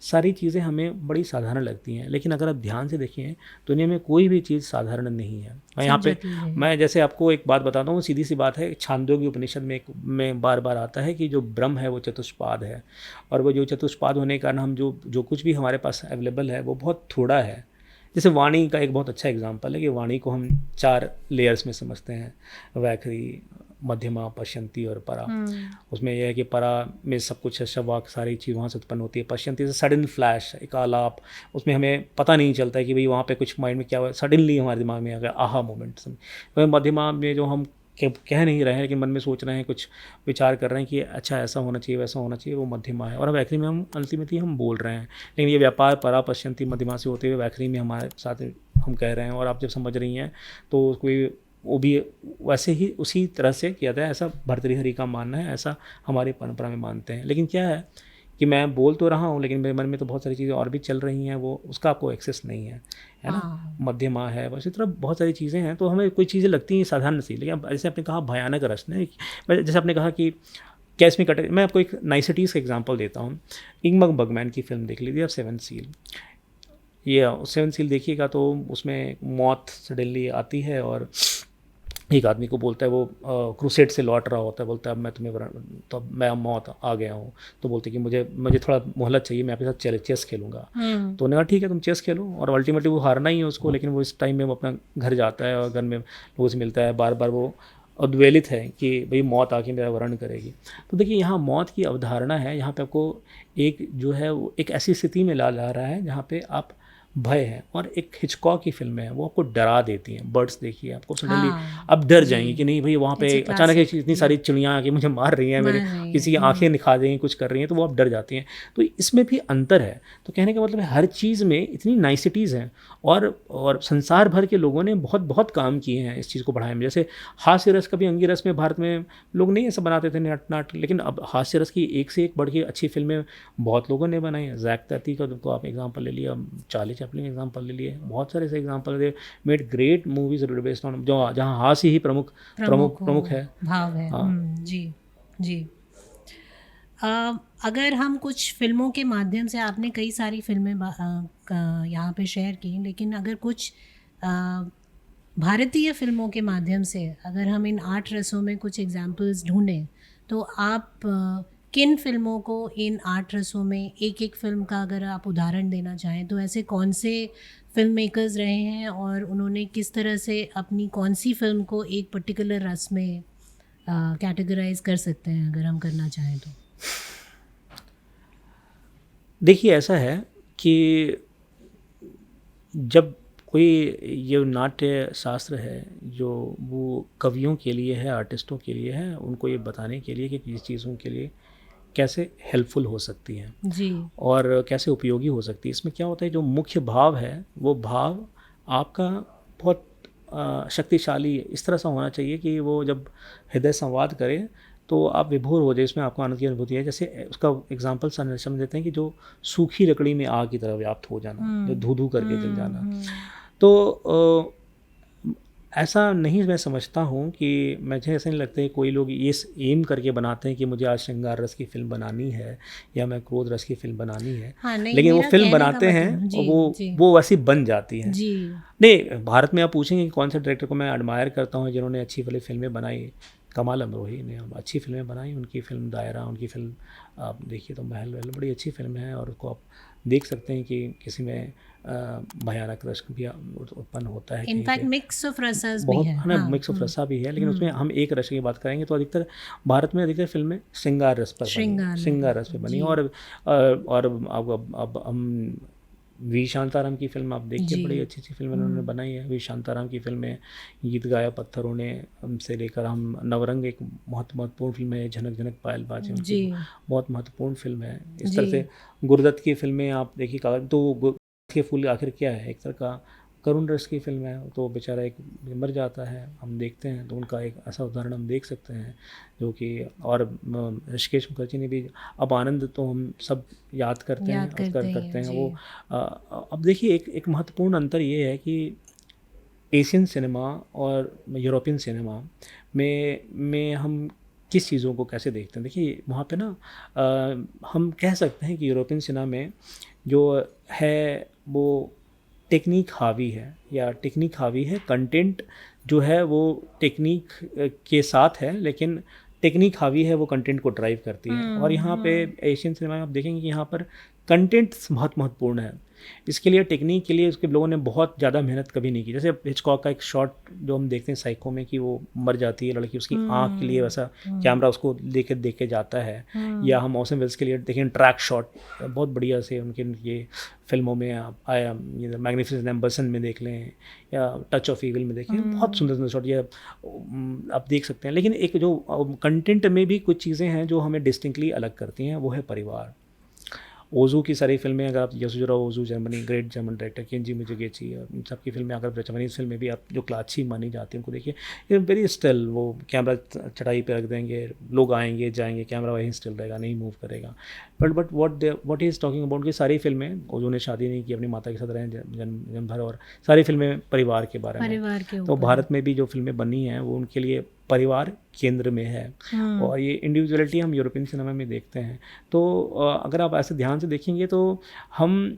सारी चीज़ें हमें बड़ी साधारण लगती हैं, लेकिन अगर आप ध्यान से देखें दुनिया में कोई भी चीज़ साधारण नहीं है। यहाँ पे मैं जैसे आपको एक बात बताता हूँ, सीधी सी बात है, छांदोग्य उपनिषद में बार बार आता है कि जो ब्रह्म है वो चतुष्पाद है, और वो जो चतुष्पाद होने के कारण हम जो कुछ भी हमारे पास अवेलेबल है वो बहुत थोड़ा है। जैसे वाणी का एक बहुत अच्छा एग्जांपल है कि वाणी को हम 4 लेयर्स में समझते हैं, वैखरी, मध्यमा, पश्यंती और परा। उसमें यह है कि परा में सब कुछ है, शवाक सारी चीज़ वहाँ से उत्पन्न होती है। पश्यंती से सडन फ्लैश, एक आलाप, उसमें हमें पता नहीं चलता है कि भाई वहाँ पे कुछ माइंड में क्या हुआ, सडनली हमारे दिमाग में आ गया आहा मोमेंट। मध्यमा में जो हम कह नहीं रहे हैं लेकिन मन में सोच रहे हैं, कुछ विचार कर रहे हैं कि अच्छा ऐसा होना चाहिए, वैसा होना चाहिए, वो मध्यमा है। और वैखरी में हम अल्टीमेटली हम बोल रहे हैं, लेकिन ये व्यापार परा पश्यंती मध्यमा से होते हुए वैखरी में हमारे साथ हम कह रहे हैं। और आप जब समझ रही हैं तो कोई वो भी वैसे ही उसी तरह से किया था, ऐसा भर्तृहरि का मानना है, ऐसा हमारी परंपरा में मानते हैं। लेकिन क्या है कि मैं बोल तो रहा हूँ लेकिन मेरे मन में तो बहुत सारी चीज़ें और भी चल रही हैं, वो उसका आपको एक्सेस नहीं है ना। मध्यमा है, बस इस तरह बहुत सारी चीज़ें हैं। तो हमें कोई चीज़ें लगती हैं साधारण सी, लेकिन जैसे आपने कहा भयानक रस ने, जैसे आपने कहा कि क्या इसमें कटे, मैं आपको एक नाइसिटीज़ का एग्जाम्पल देता हूँ। इंगमर बर्गमैन की फिल्म देख लीजिए आप, 7 सील। ये 7 सील देखिएगा तो उसमें मौत सडनली आती है और एक आदमी को बोलता है, वो क्रूसेड से लौट रहा होता है, बोलता है अब मैं तुम्हें, तो अब मैं मौत आ गया हूँ, तो बोलते कि मुझे मुझे थोड़ा मोहलत चाहिए, मैं आपके साथ चेस खेलूंगा। तो उन्होंने कहा ठीक है तुम चेस खेलो, और अल्टीमेटली वो हारना ही है उसको, लेकिन वो इस टाइम में वो अपना घर जाता है और घर में लोगों से मिलता है, बार बार वो उद्वेलित है कि भाई मौत आके मेरा वर्ण करेगी। तो देखिए यहाँ मौत की अवधारणा है, यहाँ पे आपको एक जो है वो एक ऐसी स्थिति में ला रहा है जहाँ पे आप भय है, और एक हिचकॉक की फिल्में हैं वो आपको डरा देती हैं। बर्ड्स देखिए, आपको सडनली हाँ आप डर जी, जाएंगे कि नहीं भाई वहाँ पे इट्स अ अचानक क्लासिक इतनी जी, सारी चिड़ियाँ आके मुझे मार रही हैं, मेरे मार रही किसी है की आंखें निखा देंगी, कुछ कर रही हैं, तो वो आप डर जाती हैं। तो इसमें भी अंतर है। तो कहने का मतलब है हर चीज़ में इतनी नाइसिटीज़ हैं, और संसार भर के लोगों ने बहुत बहुत काम किए हैं इस चीज़ को बढ़ाने में। जैसे हास्य रस, कभी अंगी रस में भारत में लोग नहीं ऐसा बनाते थे नाट, लेकिन अब हास्य रस की एक से एक बढ़ के अच्छी फिल्में बहुत लोगों ने बनाई हैं। जैक तैती का तो आप एग्जांपल ले लिया, चार्ली चैपलिन एग्जांपल ले लिए, बहुत सारे ऐसे एग्जांपल है, made great movies based on, जो जहाँ हास्य ही प्रमुख प्रमुख प्रमुख प्रमुख है। भाव है। हाँ जी जी। अगर हम कुछ फिल्मों के माध्यम से, आपने कई सारी फिल्में यहाँ पे शेयर की, लेकिन अगर कुछ अ, भारतीय फिल्मों के माध्यम से अगर हम इन 8 रसों में कुछ एग्जाम्पल्स ढूंढें, तो आप किन फिल्मों को इन 8 रसों में, एक एक फिल्म का अगर आप उदाहरण देना चाहें, तो ऐसे कौन से फिल्म मेकर्स रहे हैं और उन्होंने किस तरह से अपनी कौन सी फिल्म को एक पर्टिकुलर रस में कैटेगराइज कर सकते हैं, अगर हम करना चाहें तो? देखिए ऐसा है कि जब कोई ये नाट्य शास्त्र है जो वो कवियों के लिए है, आर्टिस्टों के लिए है, उनको ये बताने के लिए कि किस चीज़ों के लिए कैसे हेल्पफुल हो सकती हैं जी और कैसे उपयोगी हो सकती है। इसमें क्या होता है, जो मुख्य भाव है वो भाव आपका बहुत शक्तिशाली इस तरह से होना चाहिए कि वो जब हृदय संवाद करे तो आप विभोर हो जाए, इसमें आपको आनंद की अनुभूति है। जैसे उसका एग्जाम्पल समझ देते हैं कि जो सूखी लकड़ी में आग की तरह व्याप्त हो जाना, जो धू धू करके जल जाना। तो ऐसा नहीं मैं समझता हूँ कि मुझे ऐसा नहीं लगता है कोई लोग ये एम करके बनाते हैं कि मुझे आज श्रृंगार रस की फिल्म बनानी है या मैं क्रोध रस की फिल्म बनानी है। हाँ, नहीं, लेकिन वो मेरा फिल्म कहने का बनाते हैं मतलब और जी जी वो वैसी बन जाती है। जी नहीं, भारत में आप पूछेंगे कि कौन से डायरेक्टर को मैं एडमायर करता हूँ जिन्होंने अच्छी वाली फिल्में बनाई, कमाल अमरोही ने अच्छी फिल्में बनाई। उनकी फिल्म दायरा, उनकी फिल्म आप देखिए तो महल वहल बड़ी अच्छी फिल्म है, और उसको आप देख सकते हैं कि किसी में भयानक रस भी उत्पन्न होता है कहीं इनफैक्ट पे, मिक्स ऑफ रसस भी बहुत है। है ना, हाँ मिक्स ऑफ रसा भी है। लेकिन उसमें हम एक रस की बात करेंगे तो अधिकतर भारत में अधिकतर फिल्में श्रृंगार रस पर बनी, श्रृंगार में श्रृंगार रस पे बनी। जी और अब हम वी शांताराम की फिल्म आप देखिए, जी बड़ी अच्छी अच्छी फिल्म उन्होंने बनाई है। वी शांताराम की फिल्में, गीत गाया पत्थरों ने हमसे लेकर हम नवरंग, एक बहुत महत्वपूर्ण फिल्म है, झनक झनक पायल बाजे उनकी जी बहुत महत्वपूर्ण फिल्म है। इस जी तरह से गुरुदत्त की फिल्में आप देखिए, तो गुरुदत्त के फूल आखिर क्या है, एक तरह का करुण रस की फिल्म है। तो बेचारा एक मर जाता है, हम देखते हैं तो उनका एक ऐसा उदाहरण हम देख सकते हैं जो कि, और ऋषिकेश मुखर्जी ने भी, अब आनंद तो हम सब याद करते हैं, याद करते करते हैं हैं जी। वो। अब देखिए एक महत्वपूर्ण अंतर ये है कि एशियन सिनेमा और यूरोपियन सिनेमा में हम किस चीज़ों को कैसे देखते हैं। देखिए वहाँ पे ना हम कह सकते हैं कि यूरोपियन सिनेमा में जो है वो टेक्निक हावी है, या टेक्निक हावी है, कंटेंट जो है वो टेक्निक के साथ है, लेकिन टेक्निक हावी है वो कंटेंट को ड्राइव करती है। और यहाँ पे एशियन सिनेमा में आप देखेंगे कि यहाँ पर कंटेंट बहुत महत्वपूर्ण है। इसके लिए टेक्निक के लिए उसके लोगों ने बहुत ज़्यादा मेहनत कभी नहीं की। जैसे हिचकॉक का एक शॉट जो हम देखते हैं साइको में कि वो मर जाती है लड़की, उसकी आँख के लिए वैसा कैमरा उसको लेके देके जाता है। या हम ऑसम वेल्स के लिए देखें ट्रैक शॉट, बहुत बढ़िया से उनके ये फिल्मों में आया, ये मैग्निफिसेंट एम्बर्सन में देख लें या टच ऑफ ईविल में देखें, बहुत सुंदर सुंदर शॉट ये आप देख सकते हैं। लेकिन एक जो कंटेंट में भी कुछ चीज़ें हैं जो हमें डिस्टिंक्टली अलग करती हैं, वो है परिवार। ओजू की सारी फिल्में अगर आप, Yasujiro Ozu Germany, great German director Kenji Mizoguchi, और इन सब की फिल्में अगर जापानीज फिल्म में भी आप जो क्लाची मानी जाती है उनको देखिए, ये वेरी स्टिल, वो कैमरा चटाई पे रख देंगे, लोग आएंगे जाएंगे, कैमरा वहीं स्टिल रहेगा, नहीं मूव करेगा। But what he is talking about कि सारी फिल्में, ओजू ने शादी नहीं की, अपनी माता के साथ रहे जन्म भर, और सारी फिल्में परिवार के बारे में। परिवार के तो ऊपर भारत में भी जो फिल्में बनी हैं वो उनके लिए परिवार केंद्र में है। और ये इंडिविजुअलिटी हम यूरोपियन सिनेमा में देखते हैं। तो अगर आप ऐसे ध्यान से देखेंगे तो हम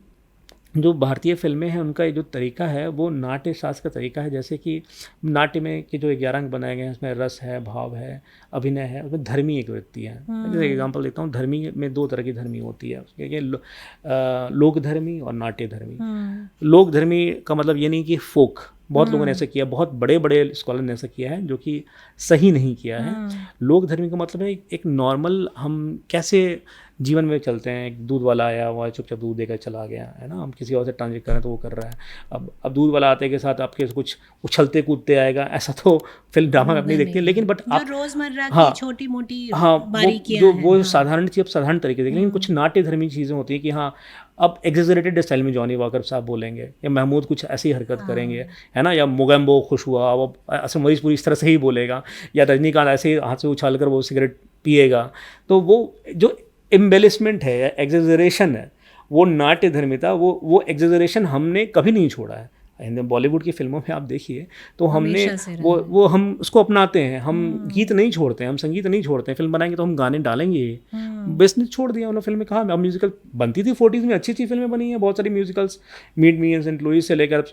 जो भारतीय फिल्में हैं उनका ये जो तरीका है वो नाट्य शास्त्र का तरीका है। जैसे कि नाट्य में कि जो 11 अंग बनाए गए हैं उसमें रस है, भाव है, अभिनय है, उसमें धर्मी एक व्यक्ति है। जैसे एग्जांपल देता हूँ, धर्मी में 2 तरह की धर्मी होती है, उसके ये लोक धर्मी और नाट्य धर्मी। लोक धर्मी का मतलब ये नहीं कि फोक, बहुत लोगों ने ऐसा किया, बहुत बड़े बड़े स्कॉलर ने ऐसा किया है जो कि सही नहीं किया है। लोक धर्मी का मतलब है एक नॉर्मल हम कैसे जीवन में चलते हैं। एक दूध वाला आया हुआ चुपचाप दूध देकर चला गया, है ना, हम किसी और से ट्रांजेक्ट कर रहे हैं तो वो कर रहा है। अब दूध वाला आते के साथ आपके कुछ उछलते कूदते आएगा, ऐसा तो फिल्म ड्रामा में अपनी देखते हैं, लेकिन बट जो आप रोजमर्रा हाँ, की छोटी मोटी हाँ, बारीकियां हैं, वो साधारण चीज साधारण तरीके से, लेकिन कुछ नाट्य धर्मी चीज़ें होती है कि हाँ अब एग्जेजरेटेड स्टाइल में जॉनी वॉकर साहब बोलेंगे या महमूद कुछ ऐसी हरकत करेंगे, है ना, या मोगैम्बो खुश हुआ वो असम मरीज पूरी इस तरह से ही बोलेगा, या रजनीकांत ऐसे ही हाथ से उछाल कर वो सिगरेट पिएगा। तो वो जो एम्बेलिशमेंट है या एग्जेजरेशन है, वो नाट्य धर्मिता, वो एग्जेजरेशन हमने कभी नहीं छोड़ा है। हिंदी बॉलीवुड की फिल्मों में आप देखिए तो हमने वो हम उसको अपनाते हैं। हम गीत नहीं छोड़ते हैं, हम संगीत नहीं छोड़ते हैं। फिल्म बनाएंगे तो हम गाने डालेंगे। बेस्ट ने छोड़ दिया उन्होंने फिल्म में, कहा अब म्यूजिकल बनती थी 40s में, अच्छी अच्छी फिल्में बनी हैं, बहुत सारी musicals, meet me and Saint Louis से लेकर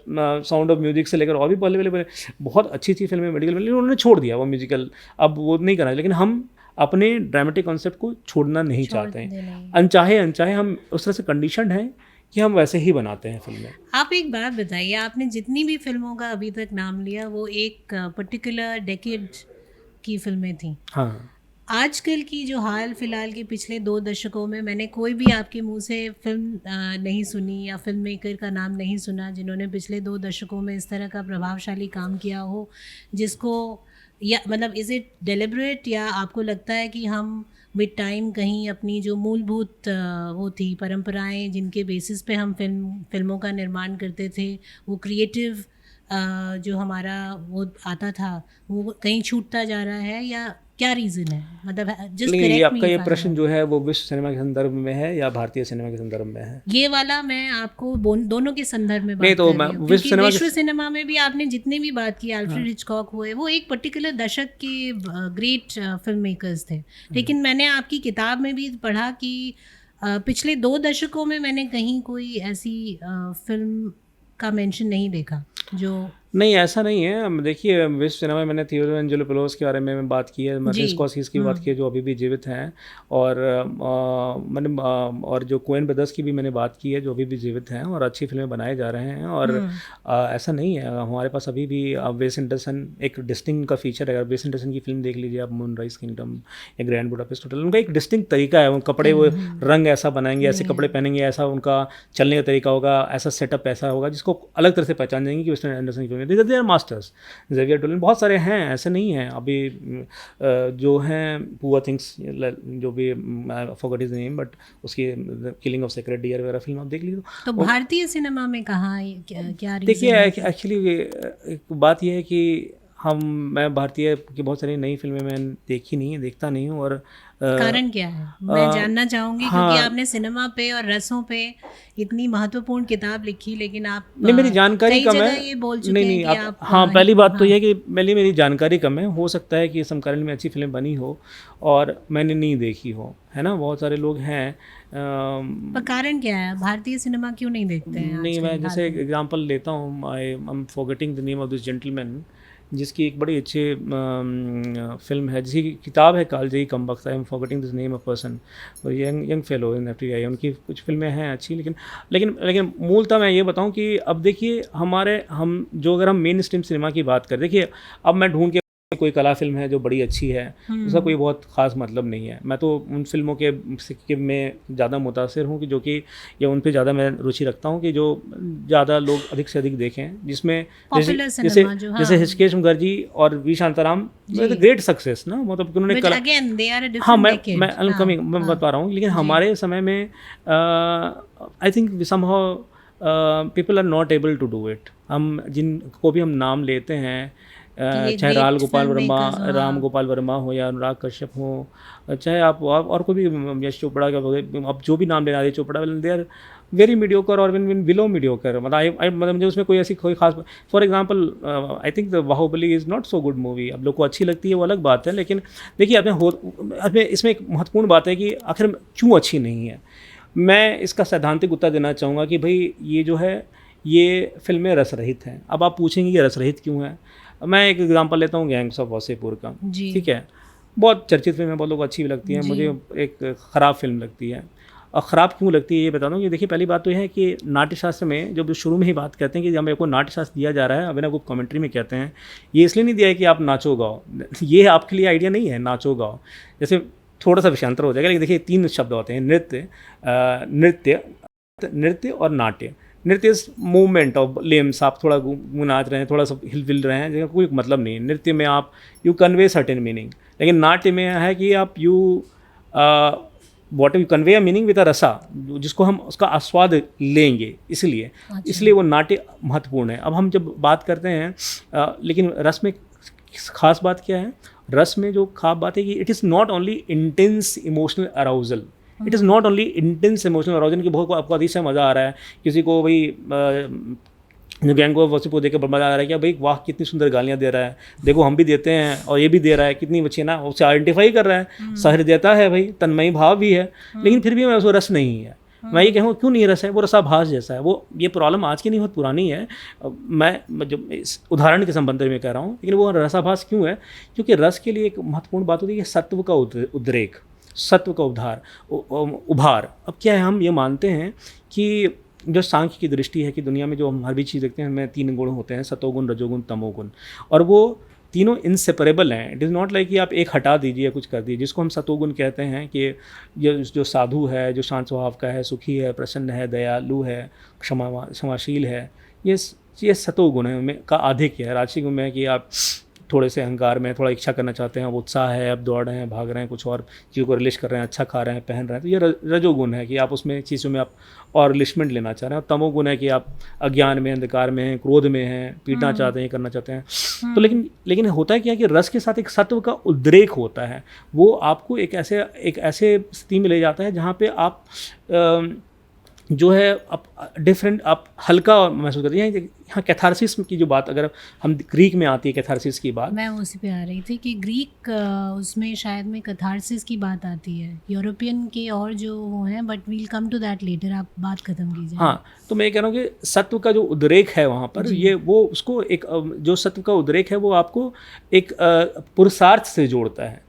साउंड ऑफ म्यूजिक से लेकर और भी पहले बहुत अच्छी अच्छी फिल्में मेडिकल में, लेकिन उन्होंने छोड़ दिया वो म्यूजिकल, अब वो नहीं करना। लेकिन हम अपने ड्रामेटिक कॉन्सेप्ट को छोड़ना नहीं चाहते हैं। अनचाहे हम उस तरह से कंडीशनड हैं कि हम वैसे ही बनाते हैं फिल्में। आप एक बात बताइए, आपने जितनी भी फिल्मों का अभी तक नाम लिया वो एक पर्टिकुलर डेकेड की फिल्में थी। हाँ, आजकल की जो हाल फिलहाल के पिछले 2 दशकों में मैंने कोई भी आपके मुंह से फिल्म नहीं सुनी या फिल्म मेकर का नाम नहीं सुना जिन्होंने पिछले 2 दशकों में इस तरह का प्रभावशाली काम किया हो, जिसको या मतलब इज़ इट डेलिब्रेट, या आपको लगता है कि हम विद टाइम कहीं अपनी जो मूलभूत वो थी परंपराएं जिनके बेसिस पे हम फिल्मों का निर्माण करते थे, वो क्रिएटिव जो हमारा वो आता था वो कहीं छूटता जा रहा है, या क्या रीज़न है? मतलब जस्ट लेकिन ये करेक्ट मी आपका ये इफ आई प्रश्न जो है वो विश्व सिनेमा के संदर्भ में है या भारतीय सिनेमा के संदर्भ में है? ये वाला मैं आपको दोनों के संदर्भ में बात नहीं तो कर मैं रही हूँ, विश्व क्योंकि सिनेमा विश्व सिनेमा में भी आपने जितनी भी बात की, अल्फ्रेड हिचकॉक हुए, वो एक पर्टिकुलर दशक के ग्रेट फिल्म मेकर्स थे। लेकिन मैंने आपकी किताब में भी पढ़ा कि पिछले 2 दशकों में मैंने कहीं कोई ऐसी फिल्म का मेंशन नहीं देखा जो नहीं, ऐसा नहीं है। हम देखिए विश्व सिनेमा में मैंने थियोडोर एंजेलोपुलोस के बारे में बात की है, मार्टिन स्कॉर्सेज़े की बात की है जो अभी भी जीवित हैं, और मैंने और जो कोएन ब्रदर्स की भी मैंने बात की है जो अभी भी जीवित हैं और अच्छी फिल्में बनाए जा रहे हैं। और ऐसा नहीं है, हमारे पास अभी भी वेस एंडरसन एक डिस्टिंक्ट का फीचर है। अगर वेस एंडरसन की फिल्म देख लीजिए आप, मूनराइज किंगडम या ग्रैंड बुडापेस्ट होटल, उनका एक डिस्टिंक्ट तरीका है। वो कपड़े वो रंग ऐसा बनाएंगे, ऐसे कपड़े पहनेंगे, ऐसा उनका चलने का तरीका होगा, ऐसा सेटअप ऐसा होगा जिसको अलग तरह से पहचान जाएंगे कि वेस एंडरसन की फिल्म। They are masters. Xavier Dolan, बहुत सारे हैं, ऐसे नहीं हैं। अभी जो हैं पुअर थिंग्स, जो भी फॉरगॉट हिज नेम, बट उसकी किलिंग ऑफ सेक्रेड डियर वगैरह फिल्म आप देख लीजिए। तो भारतीय सिनेमा में कहाँ क्या देखिए एक्चुअली एक बात यह है कि मैं भारतीय की बहुत सारी नई फिल्में मैं देखता नहीं हूँ। और कारण क्या है मैं जानना चाहूँगी, क्योंकि आपने सिनेमा पे और रसों पे इतनी महत्वपूर्ण किताब लिखी, लेकिन आप नहीं, मेरी जानकारी कम है। ये बोल चुके हैं कि आप हाँ, पहली बात तो ये है कि मेरी जानकारी कम है। हो सकता है कि समकालीन में अच्छी फिल्म बनी हो और मैंने नहीं देखी हो, है ना, बहुत सारे लोग हैं। पर कारण क्या है, भारतीय सिनेमा क्यों नहीं देखते हैं? नहीं, मैं जैसे एग्जांपल लेता हूँ, आई am forgetting the name of this gentleman, जिसकी एक बड़ी अच्छी फिल्म है, जिसकी किताब है कालजयी कमबख्त, I am forgetting this name of person, और यंग फेलो इन एफटीआई। उनकी कुछ फिल्में हैं अच्छी, लेकिन मूलतः मैं ये बताऊं कि अब देखिए अगर हम मेन स्ट्रीम सिनेमा की बात करें, देखिए अब मैं ढूंढ के कोई कला फिल्म है जो बड़ी अच्छी है, उसका कोई बहुत ख़ास मतलब नहीं है। मैं तो उन फिल्मों के में ज़्यादा मुतासिर हूँ कि जो कि या उन पे ज़्यादा मैं रुचि रखता हूँ कि जो ज़्यादा लोग अधिक से अधिक देखें, जिसमें जैसे हिचकेश मुखर्जी और वी शांताराम, ग्रेट सक्सेस ना, मतलब उन्होंने हाँ, मैं बता रहा हूँ। लेकिन हमारे समय में I think somehow people are not able to do it. हम जिनको भी हम नाम लेते हैं, चाहे राम गोपाल वर्मा हो या अनुराग कश्यप हो, चाहे आप और कोई भी, यश चोपड़ा का, अब जो भी नाम लेना है, Chopra, they are very mediocre और बिलो मीडियोकर। मतलब मुझे उसमें कोई खास, for example I think the Baahubali is not so good movie. अब लोग को अच्छी लगती है वो अलग बात है, लेकिन देखिए इसमें एक महत्वपूर्ण बात है कि आखिर क्यों अच्छी नहीं है। मैं इसका सैद्धांतिक उत्तर देना चाहूँगा कि भाई ये जो है ये फिल्में रस रहित हैं। अब आप पूछेंगे कि रस रहित क्यों है? मैं एक एग्जांपल लेता हूँ गैंग्स ऑफ वासेपुर का, जी। ठीक है? बहुत चर्चित फिल्म है, बहुत लोग को अच्छी भी लगती है, जी। मुझे एक ख़राब फिल्म लगती है। और ख़राब क्यों लगती है ये बता दूँ कि देखिए, पहली बात तो ये है कि नाट्यशास्त्र में जब शुरू में ही बात करते हैं कि हमें को नाट्यशास्त्र दिया जा रहा है, अभिनव गुप्त कमेंट्री में कहते हैं ये इसलिए नहीं दिया है कि आप नाचो गाओ। ये आपके लिए आइडिया नहीं है नाचो गाओ। जैसे थोड़ा सा विषयांतर हो जाएगा, लेकिन देखिए 3 शब्द होते हैं, नृत्य और नाट्य। नृत्य इज मूवमेंट ऑफ लिम्स, आप थोड़ा नाच रहे हैं, थोड़ा सा हिल रहे हैं, जिसका कोई मतलब नहीं है। नृत्य में आप यू कन्वे सर्टेन मीनिंग, लेकिन नाट्य में है कि आप you what you convey a meaning with a रसा, जिसको हम उसका आस्वाद लेंगे, इसलिए वो नाट्य महत्वपूर्ण है। अब हम जब बात करते हैं लेकिन रस में खास बात क्या है? रस में जो खास बात है कि it is not only intense emotional arousal, it is not only intense emotional arousal कि बहुत आपको अतिशय मज़ा आ रहा है, किसी को भाई जो गैंग ऑफ वासेपुर देख के मज़ा आ रहा है कि भाई वाह कितनी सुंदर गालियाँ दे रहा है, देखो हम भी देते हैं और ये भी दे रहा है, कितनी अच्छी ना, उसे आइडेंटिफाई कर रहा है, सहृदयता है भाई, तन्मयी भाव भी है, लेकिन फिर भी मैं उसको रस नहीं है। मैं ये कहूँ क्यों नहीं रस है? वो रसाभास जैसा है। वो ये प्रॉब्लम आज की नहीं, बहुत पुरानी है। मैं जो इस उदाहरण के संबंध में कह रहा हूँ, लेकिन वो रसाभास क्यों है? क्योंकि रस के लिए एक महत्वपूर्ण बात होती है सत्व का उद्रेक, सत्व का उभार। अब क्या है, हम ये मानते हैं कि जो सांख्य की दृष्टि है कि दुनिया में जो हम हर भी चीज़ देखते हैं हमें 3 गुण होते हैं, सतोगुण, रजोगुण, तमोगुण, और वो तीनों इनसेपरेबल हैं। इट इज़ नॉट लाइक कि आप एक हटा दीजिए या कुछ कर दीजिए। जिसको हम सतोगुण कहते हैं कि ये जो साधु है, जो शांत स्वभाव का है, सुखी है, प्रसन्न है, दयालु है, क्षमाशील है, ये सतोगुण है में का आधिक्य है। राजसी गुण में है कि आप थोड़े से अहंकार में, थोड़ा इच्छा करना चाहते हैं, वो उत्साह है, आप दौड़ रहे हैं, भाग रहे हैं, कुछ और चीज़ों को रिलिश कर रहे हैं, अच्छा खा रहे हैं, पहन रहे हैं, तो ये रजोगुण है कि आप उसमें चीज़ों में आप और रिलिशमेंट लेना चाह रहे हैं। और तमोगुण है कि आप अज्ञान में, अंधकार में हैं, क्रोध में हैं, पीटना चाहते हैं, करना चाहते हैं। तो लेकिन होता है क्या कि रस के साथ एक सत्व का उद्रेक होता है। वो आपको एक ऐसे स्थिति में ले जाता है जहाँ पे आप जो है आप डिफरेंट, आप हल्का महसूस करते हैं। यहाँ कैथारसिस की जो बात, अगर हम ग्रीक में आती है कैथारसिस की बात, मैं उसी पे आ रही थी कि ग्रीक उसमें शायद में कैथारसिस की बात आती है, यूरोपियन के और जो वो हैं, but we'll come to that later, आप बात खत्म कीजिए। हाँ, तो मैं ये कह रहा हूँ कि सत्व का जो उद्रेक है वहाँ पर, ये वो उसको एक जो सत्व का उद्रेक है वो आपको एक पुरुषार्थ से जोड़ता है,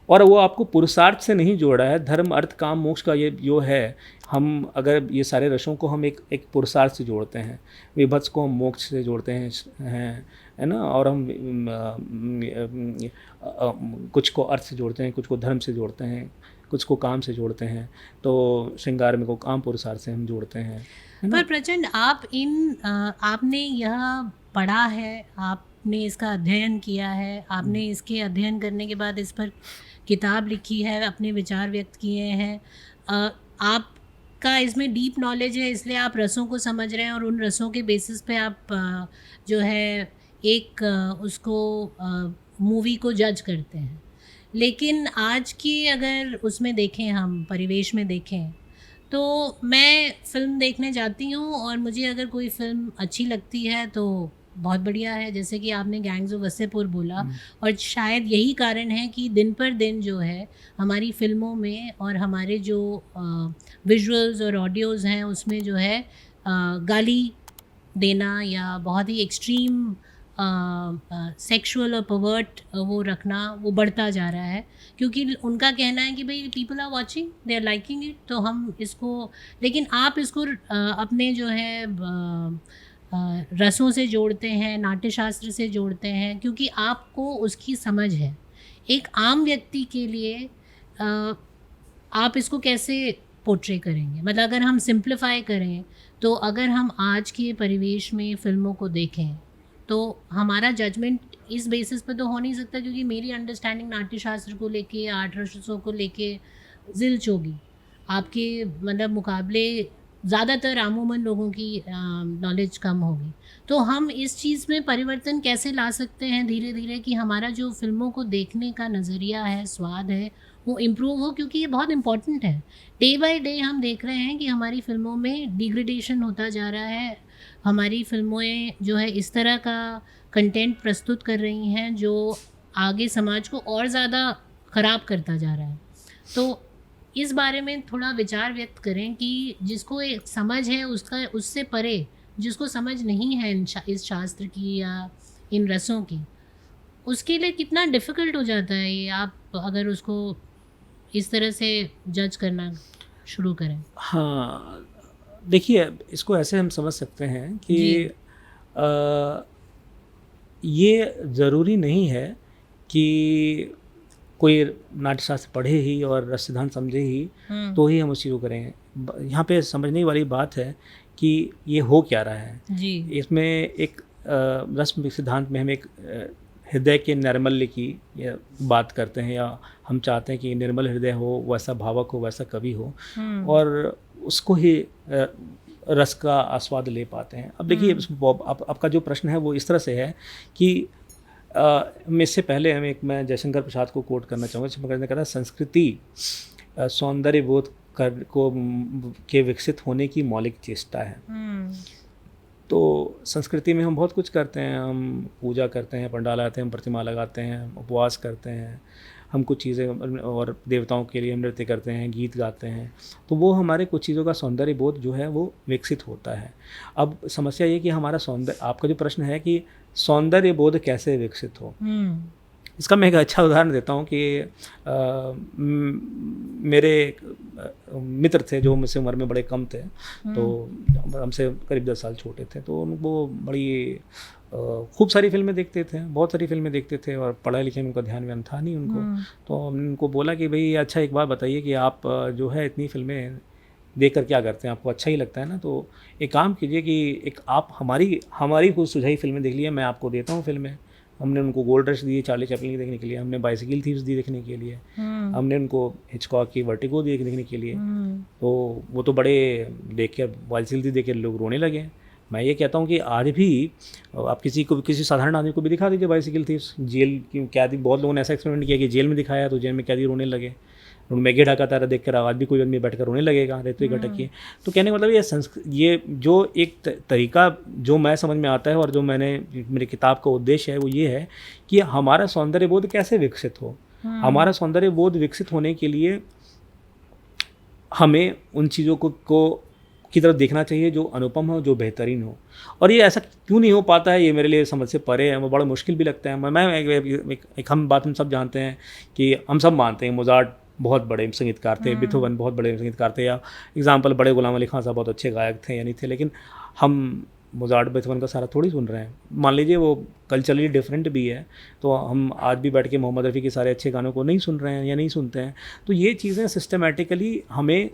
और वो आपको पुरुषार्थ से नहीं जोड़ रहा है। धर्म, अर्थ, काम, मोक्ष का ये जो है, हम अगर ये सारे रसों को हम एक पुरुषार्थ से जोड़ते हैं, विभत्स को हम मोक्ष से जोड़ते हैं, है ना, और हम कुछ को अर्थ से जोड़ते हैं, कुछ को धर्म से जोड़ते हैं, कुछ को काम से जोड़ते हैं, तो श्रृंगार में को काम पुरुषार्थ से हम जोड़ते हैं। पर प्रचंड आपने यह पढ़ा है, आपने इसका अध्ययन किया है, आपने इसके अध्ययन करने के बाद इस पर किताब लिखी है, अपने विचार व्यक्त किए हैं, आपका इसमें डीप नॉलेज है, इसलिए आप रसों को समझ रहे हैं और उन रसों के बेसिस पे आप जो है एक उसको मूवी को जज करते हैं। लेकिन आज की अगर उसमें देखें, हम परिवेश में देखें, तो मैं फ़िल्म देखने जाती हूँ और मुझे अगर कोई फ़िल्म अच्छी लगती है तो बहुत बढ़िया है, जैसे कि आपने गैंग्स ऑफ वासेपुर बोला, और शायद यही कारण है कि दिन पर दिन जो है हमारी फ़िल्मों में और हमारे जो विजुअल्स और ऑडियोज़ हैं उसमें जो है गाली देना या बहुत ही एक्सट्रीम सेक्सुअल और पर्वर्ट वो रखना वो बढ़ता जा रहा है, क्योंकि उनका कहना है कि भाई people are watching, they are liking it, तो हम इसको, लेकिन आप इसको अपने जो है रसों से जोड़ते हैं, नाट्यशास्त्र से जोड़ते हैं, क्योंकि आपको उसकी समझ है। एक आम व्यक्ति के लिए आप इसको कैसे पोर्ट्रे करेंगे? मतलब अगर हम सिंप्लीफाई करें, तो अगर हम आज के परिवेश में फ़िल्मों को देखें तो हमारा जजमेंट इस बेसिस पे तो हो नहीं सकता, क्योंकि मेरी अंडरस्टैंडिंग नाट्यशास्त्र को लेके, आर्ट रसों को लेके ज़िल्च होगी आपके मतलब मुकाबले, ज़्यादातर आमूमन लोगों की नॉलेज कम होगी। तो हम इस चीज़ में परिवर्तन कैसे ला सकते हैं धीरे धीरे कि हमारा जो फ़िल्मों को देखने का नज़रिया है, स्वाद है, वो इम्प्रूव हो, क्योंकि ये बहुत इम्पॉर्टेंट है। डे बाय डे हम देख रहे हैं कि हमारी फ़िल्मों में डिग्रेडेशन होता जा रहा है, हमारी फ़िल्में जो है इस तरह का कंटेंट प्रस्तुत कर रही हैं जो आगे समाज को और ज़्यादा ख़राब करता जा रहा है। तो इस बारे में थोड़ा विचार व्यक्त करें कि जिसको एक समझ है उसका, उससे परे जिसको समझ नहीं है इस शास्त्र की या इन रसों की, उसके लिए कितना डिफ़िकल्ट हो जाता है ये, आप अगर उसको इस तरह से जज करना शुरू करें। हाँ, देखिए इसको ऐसे हम समझ सकते हैं कि जी। अ, ये ज़रूरी नहीं है कि कोई नाट्यशास्त्र पढ़े ही और रस सिद्धांत समझे ही हुँ। तो ही हम उस चीज़ को करें। यहाँ पे समझने वाली बात है कि ये हो क्या रहा है। जी। इसमें एक रस सिद्धांत में हम एक हृदय के नैर्मल्य की बात करते हैं, या हम चाहते हैं कि निर्मल हृदय हो, वैसा भावक हो, वैसा कवि हो, हुँ। और उसको ही रस का आस्वाद ले पाते हैं। अब देखिए आपका जो प्रश्न है वो इस तरह से है कि मैं इससे पहले मैं जयशंकर प्रसाद को कोट करना चाहूँगा। जयशंकर ने कहा था, संस्कृति सौंदर्य बोध के विकसित होने की मौलिक चेष्टा है। हुँ। तो संस्कृति में हम बहुत कुछ करते हैं, हम पूजा करते हैं, पंडाल आते हैं, हम प्रतिमा लगाते हैं, उपवास करते हैं, हम कुछ चीज़ें और देवताओं के लिए नृत्य करते हैं, गीत गाते हैं। तो वो हमारे कुछ चीज़ों का सौंदर्य बोध जो है वो विकसित होता है। अब समस्या ये कि हमारा आपका जो प्रश्न है कि सौंदर्य बोध कैसे विकसित हो, इसका मैं एक अच्छा उदाहरण देता हूँ कि मेरे एक मित्र थे जो मुझसे उम्र में बड़े कम थे, तो हमसे करीब 10 साल छोटे थे। तो उनको बड़ी खूब सारी फिल्में देखते थे, बहुत सारी फिल्में देखते थे, और पढ़ाई लिखे में उनका ध्यान व्यान था नहीं उनको। तो हमने उनको बोला कि भाई अच्छा एक बात बताइए कि आप जो है इतनी फिल्में देख कर क्या करते हैं, आपको अच्छा ही लगता है ना, तो एक काम कीजिए कि एक आप हमारी कुछ सुझाई फिल्में देख लिए, मैं आपको देता हूँ फिल्में। हमने उनको गोल्ड रश दी चार्ली चैपलिन की देखने के लिए, हमने बाइसिकल थीव्स दी देखने के लिए, हमने उनको हिचकॉक की वर्टिगो दी देखने के लिए। तो वो तो बड़े देख के बाइसिकल थी देख के लोग रोने लगे। मैं ये कहता हूँ कि आज भी आप किसी साधारण आदमी को भी दिखा दीजिए बाइसिकल थीव्स, जेल की कैदी, बहुत लोगों ने ऐसा एक्सपेरिमेंट किया कि जेल में दिखाया तो जेल में कैदी रोने लगे। मैगी ढाका तारा देख कर आज भी कोई आदमी बैठ कर रोने लगेगा, रेतु घटक की। तो कहने का मतलब ये जो एक तरीका जो मैं समझ में आता है और जो मेरी किताब का उद्देश्य है वो ये है कि हमारा सौंदर्य बोध कैसे विकसित हो। हमारा सौंदर्य बोध विकसित होने के लिए हमें उन चीज़ों को की तरफ देखना चाहिए जो अनुपम हो, जो बेहतरीन हो। और ये ऐसा क्यों नहीं हो पाता है, ये मेरे लिए समझ से परे है, वो बड़ा मुश्किल भी लगता है। हम सब जानते हैं कि हम सब मानते हैं मोजार्ट बहुत बड़े संगीतकार थे, बीथोवन बहुत बड़े संगीतकार थे, या एग्जाम्पल बड़े गुलाम अली खान साहब बहुत अच्छे गायक थे या नहीं थे, लेकिन हम मोजार्ट बीथोवन का सारा थोड़ी सुन रहे हैं। मान लीजिए वो कल्चरली डिफरेंट भी है, तो हम आज भी बैठ के मोहम्मद रफ़ी के सारे अच्छे गानों को नहीं सुन रहे हैं या नहीं सुनते हैं। तो ये चीज़ें सिस्टमेटिकली हमें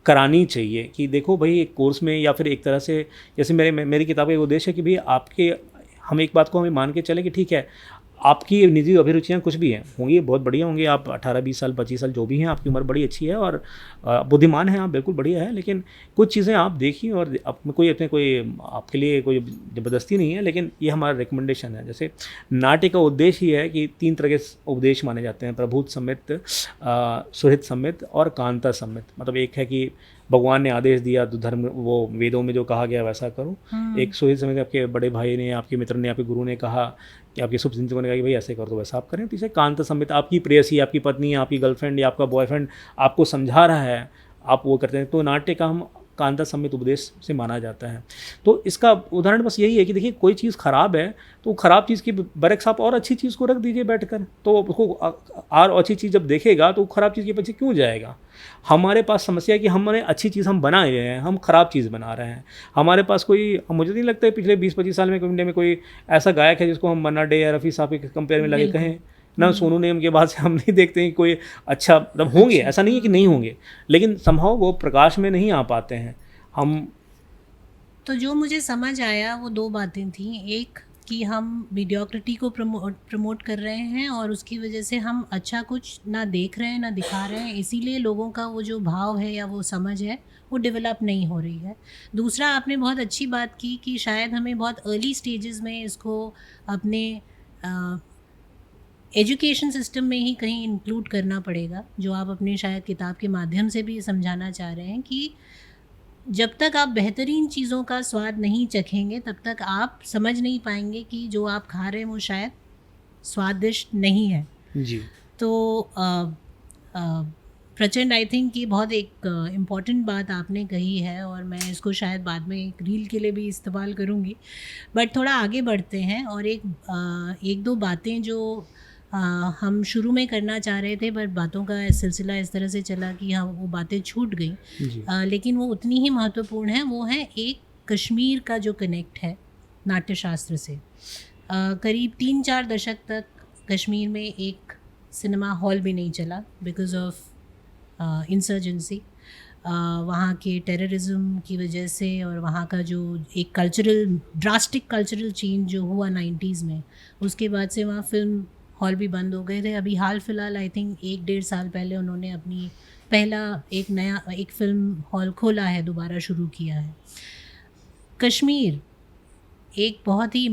करानी चाहिए कि देखो भाई एक कोर्स में, या फिर एक तरह से जैसे मेरी किताब का उद्देश्य है कि भाई हम एक बात को हमें मान के चलें कि ठीक है, आपकी निजी अभिरुचियाँ कुछ भी हैं होंगी, बहुत बढ़िया होंगी, आप 18-20 साल 25 साल जो भी हैं, आपकी उम्र बड़ी अच्छी है और बुद्धिमान हैं आप, बिल्कुल बढ़िया है। लेकिन कुछ चीज़ें आप देखिए, और कोई आपके लिए कोई ज़बरदस्ती नहीं है, लेकिन ये हमारा रिकमेंडेशन है। जैसे नाट्य का उद्देश्य ही है कि 3 तरह के उपदेश माने जाते हैं, प्रभूत सम्मित, सुहृद सम्मित और कांता सम्मित। मतलब एक है कि भगवान ने आदेश दिया तो धर्म, वो वेदों में जो कहा गया वैसा करो। एक सुहृद सम्मित, आपके बड़े भाई ने, आपके मित्र ने, आपके गुरु ने कहा कि आपके शुभ चिंतकों ने कहा कि भाई ऐसे करो तो वैसा आप करें। तो इसे कांता सम्मित, आपकी प्रेयसी, आपकी पत्नी, आपकी गर्लफ्रेंड या आपका बॉयफ्रेंड आपको समझा रहा है, आप वो करते हैं, तो नाट्य का हम कांता सम्मित उपदेश से माना जाता है। तो इसका उदाहरण बस यही है कि देखिए कोई चीज़ ख़राब है तो ख़राब चीज़ की बरक्स आप और अच्छी चीज़ को रख दीजिए बैठकर, तो उसको और अच्छी चीज़ जब देखेगा तो खराब चीज़ के पीछे क्यों जाएगा। हमारे पास समस्या है कि हमने अच्छी चीज़ हम बना रहे हैं, हम ख़राब चीज़ बना रहे हैं। हमारे पास मुझे नहीं लगता है पिछले 20-25 साल में इंडिया में कोई ऐसा गायक है जिसको हम मन्ना डे या रफ़ी साहब के कंपेयर में लगे कहें ना। सोनू निगम के बाद से हम नहीं देखते हैं कोई अच्छा, मतलब होंगे, ऐसा नहीं है कि नहीं होंगे, लेकिन समहाउ वो प्रकाश में नहीं आ पाते हैं हम। तो जो मुझे समझ आया वो 2 बातें थी। एक कि हम मीडियोक्रिटी को प्रमोट कर रहे हैं और उसकी वजह से हम अच्छा कुछ ना देख रहे हैं ना दिखा रहे हैं, इसीलिए लोगों का वो जो भाव है या वो समझ है वो डेवलप नहीं हो रही है। दूसरा, आपने बहुत अच्छी बात की कि शायद हमें बहुत अर्ली स्टेजेस में इसको अपने एजुकेशन सिस्टम में ही कहीं इंक्लूड करना पड़ेगा, जो आप अपने शायद किताब के माध्यम से भी समझाना चाह रहे हैं कि जब तक आप बेहतरीन चीज़ों का स्वाद नहीं चखेंगे तब तक आप समझ नहीं पाएंगे कि जो आप खा रहे हैं वो शायद स्वादिष्ट नहीं है। जी। तो प्रचंड, आई थिंक ये बहुत एक इम्पॉर्टेंट बात आपने कही है और मैं इसको शायद बाद में एक रील के लिए भी इस्तेमाल करूँगी। बट थोड़ा आगे बढ़ते हैं और एक दो बातें जो हम शुरू में करना चाह रहे थे, पर बातों का सिलसिला इस तरह से चला कि हाँ वो बातें छूट गई, जी। लेकिन वो उतनी ही महत्वपूर्ण है। वो है एक कश्मीर का जो कनेक्ट है नाट्यशास्त्र से। करीब 3-4 दशक तक कश्मीर में एक सिनेमा हॉल भी नहीं चला बिकॉज़ ऑफ इंसर्जेंसी, वहाँ के टेररिज्म की वजह से, और वहाँ का जो एक ड्रास्टिक कल्चरल चेंज जो हुआ 90s में, उसके बाद से वहाँ फिल्म हॉल भी बंद हो गए थे। अभी हाल फिलहाल आई थिंक 1-1.5 साल पहले उन्होंने अपनी पहला एक फिल्म हॉल खोला है, दोबारा शुरू किया है। कश्मीर एक बहुत ही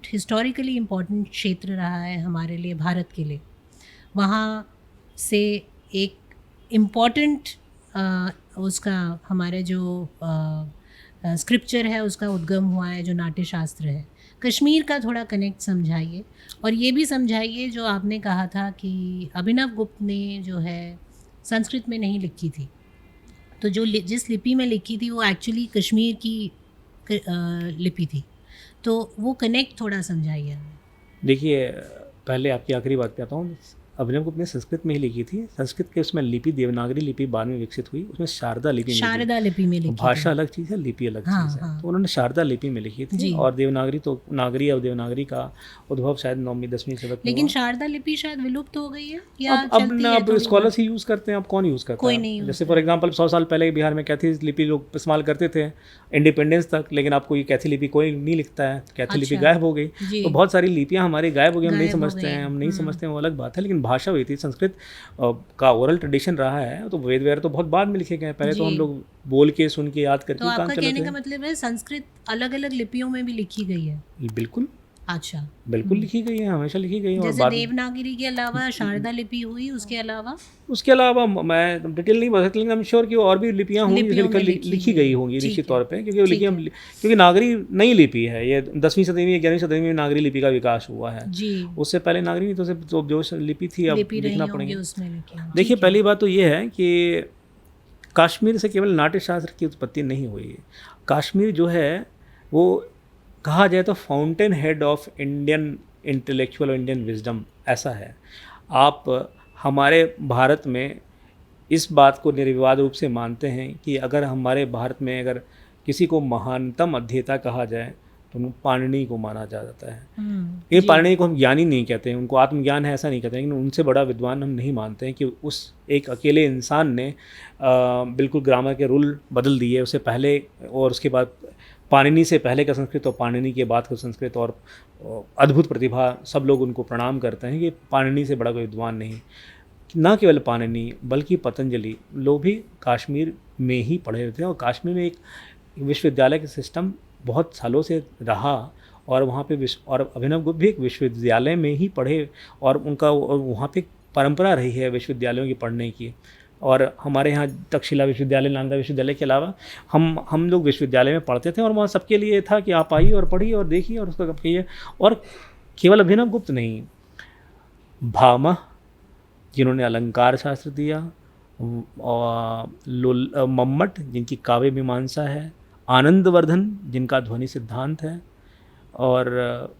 हिस्टोरिकली इम्पॉर्टेंट क्षेत्र रहा है हमारे लिए, भारत के लिए। वहाँ से एक इम्पॉर्टेंट उसका हमारे जो स्क्रिप्चर है उसका उद्गम हुआ है, जो नाट्यशास्त्र है। कश्मीर का थोड़ा कनेक्ट समझाइए, और ये भी समझाइए जो आपने कहा था कि अभिनव गुप्त ने जो है संस्कृत में नहीं लिखी थी, तो जो जिस लिपि में लिखी थी वो एक्चुअली कश्मीर की लिपि थी, तो वो कनेक्ट थोड़ा समझाइए हमें। देखिए, पहले आपकी आखिरी बात पे आता हूँ। अभिनव गुप्त ने संस्कृत में ही लिखी थी। संस्कृत के उसमें लिपि देवनागरी लिपि बाद में विकसित हुई, उसमें शारदा लिपि में लिखी। भाषा अलग चीज़ है, लिपि अलग चीज़ है। तो उन्होंने शारदा लिपि में लिखी थी, और देवनागरी तो नागरी और देवनागरी का उद्भव शायद 9वीं 10वीं सदी में। लेकिन शारदा लिपि शायद विलुप्त हो गई है या अब स्कॉलर्स ही यूज़ करते हैं, अब कौन यूज़ करता कोई है? नहीं। जैसे फॉर एग्जाम्पल 100 साल पहले बिहार में कैथी लिपि लोग इस्तेमाल करते थे इंडिपेंडेंस तक, लेकिन आपको ये कैथी लिपि कोई नहीं लिखता है, कैथी लिपि गायब हो गई। तो बहुत सारी लिपियाँ हमारी गायब हो गई, हम नहीं समझते हैं, वो अलग बात है। लेकिन भाषा हुई थी, संस्कृत का ओरल ट्रेडिशन रहा है। तो वेद वगैरह तो बहुत बाद में लिखे गए हैं, पहले तो हम लोग बोल के सुन के याद करके तो आपका कहने का मतलब है संस्कृत अलग अलग लिपियों में भी लिखी गई है? बिल्कुल। अच्छा, बिल्कुल लिखी गई है, हमेशा लिखी गई है। जैसे देवनागरी के अलावा शारदा लिपि हुई, उसके अलावा मैं डिटेल नहीं बता सकता, लेकिन आई एम श्योर कि और भी लिपियाँ होंगी लिखी गई होंगी निश्चित तौर पे, क्योंकि नागरी नई लिपि है। ये 10वीं सदी में 11वीं सदी में नागरी लिपि का विकास हुआ है। उससे पहले नागरी नहीं, तो सिर्फ जो लिपि थी अब लिखना पड़ेगी। देखिए, पहली बात तो ये है कि कश्मीर से केवल नाट्यशास्त्र की उत्पत्ति नहीं हुई है। कश्मीर जो है वो कहा जाए तो fountain head of Indian intellectual और इंडियन विजडम ऐसा है। आप हमारे भारत में इस बात को निर्विवाद रूप से मानते हैं कि अगर हमारे भारत में अगर किसी को महानतम अध्येता कहा जाए तो पाणिनि को माना जाता है। ये पाणिनि को हम ज्ञानी नहीं कहते हैं, उनको आत्मज्ञान है ऐसा नहीं कहते हैं, लेकिन उनसे बड़ा विद्वान हम नहीं मानते हैं कि उस एक अकेले इंसान ने बिल्कुल ग्रामर के रूल बदल दिए। उससे पहले और उसके बाद पाणिनि से पहले का संस्कृत और पाणिनि के बाद का संस्कृत, और अद्भुत प्रतिभा, सब लोग उनको प्रणाम करते हैं कि पाणिनि से बड़ा कोई विद्वान नहीं। न केवल पाणिनि बल्कि पतंजलि लोग भी कश्मीर में ही पढ़े थे, और कश्मीर में एक विश्वविद्यालय का सिस्टम बहुत सालों से रहा, और वहाँ पे और अभिनव गुप्त भी एक विश्वविद्यालय में ही पढ़े, और वहाँ पे परंपरा रही है विश्वविद्यालयों की पढ़ने की। और हमारे यहाँ तक्षशिला विश्वविद्यालय, नालंदा विश्वविद्यालय के अलावा हम लोग विश्वविद्यालय में पढ़ते थे, और वहाँ सबके लिए था कि आप आइए और पढ़िए और देखिए और उसका कहिए। और केवल अभिनव गुप्त नहीं, भामह जिन्होंने अलंकार शास्त्र दिया, और मम्मट जिनकी काव्य मीमांसा है, आनंदवर्धन जिनका ध्वनि सिद्धांत है, और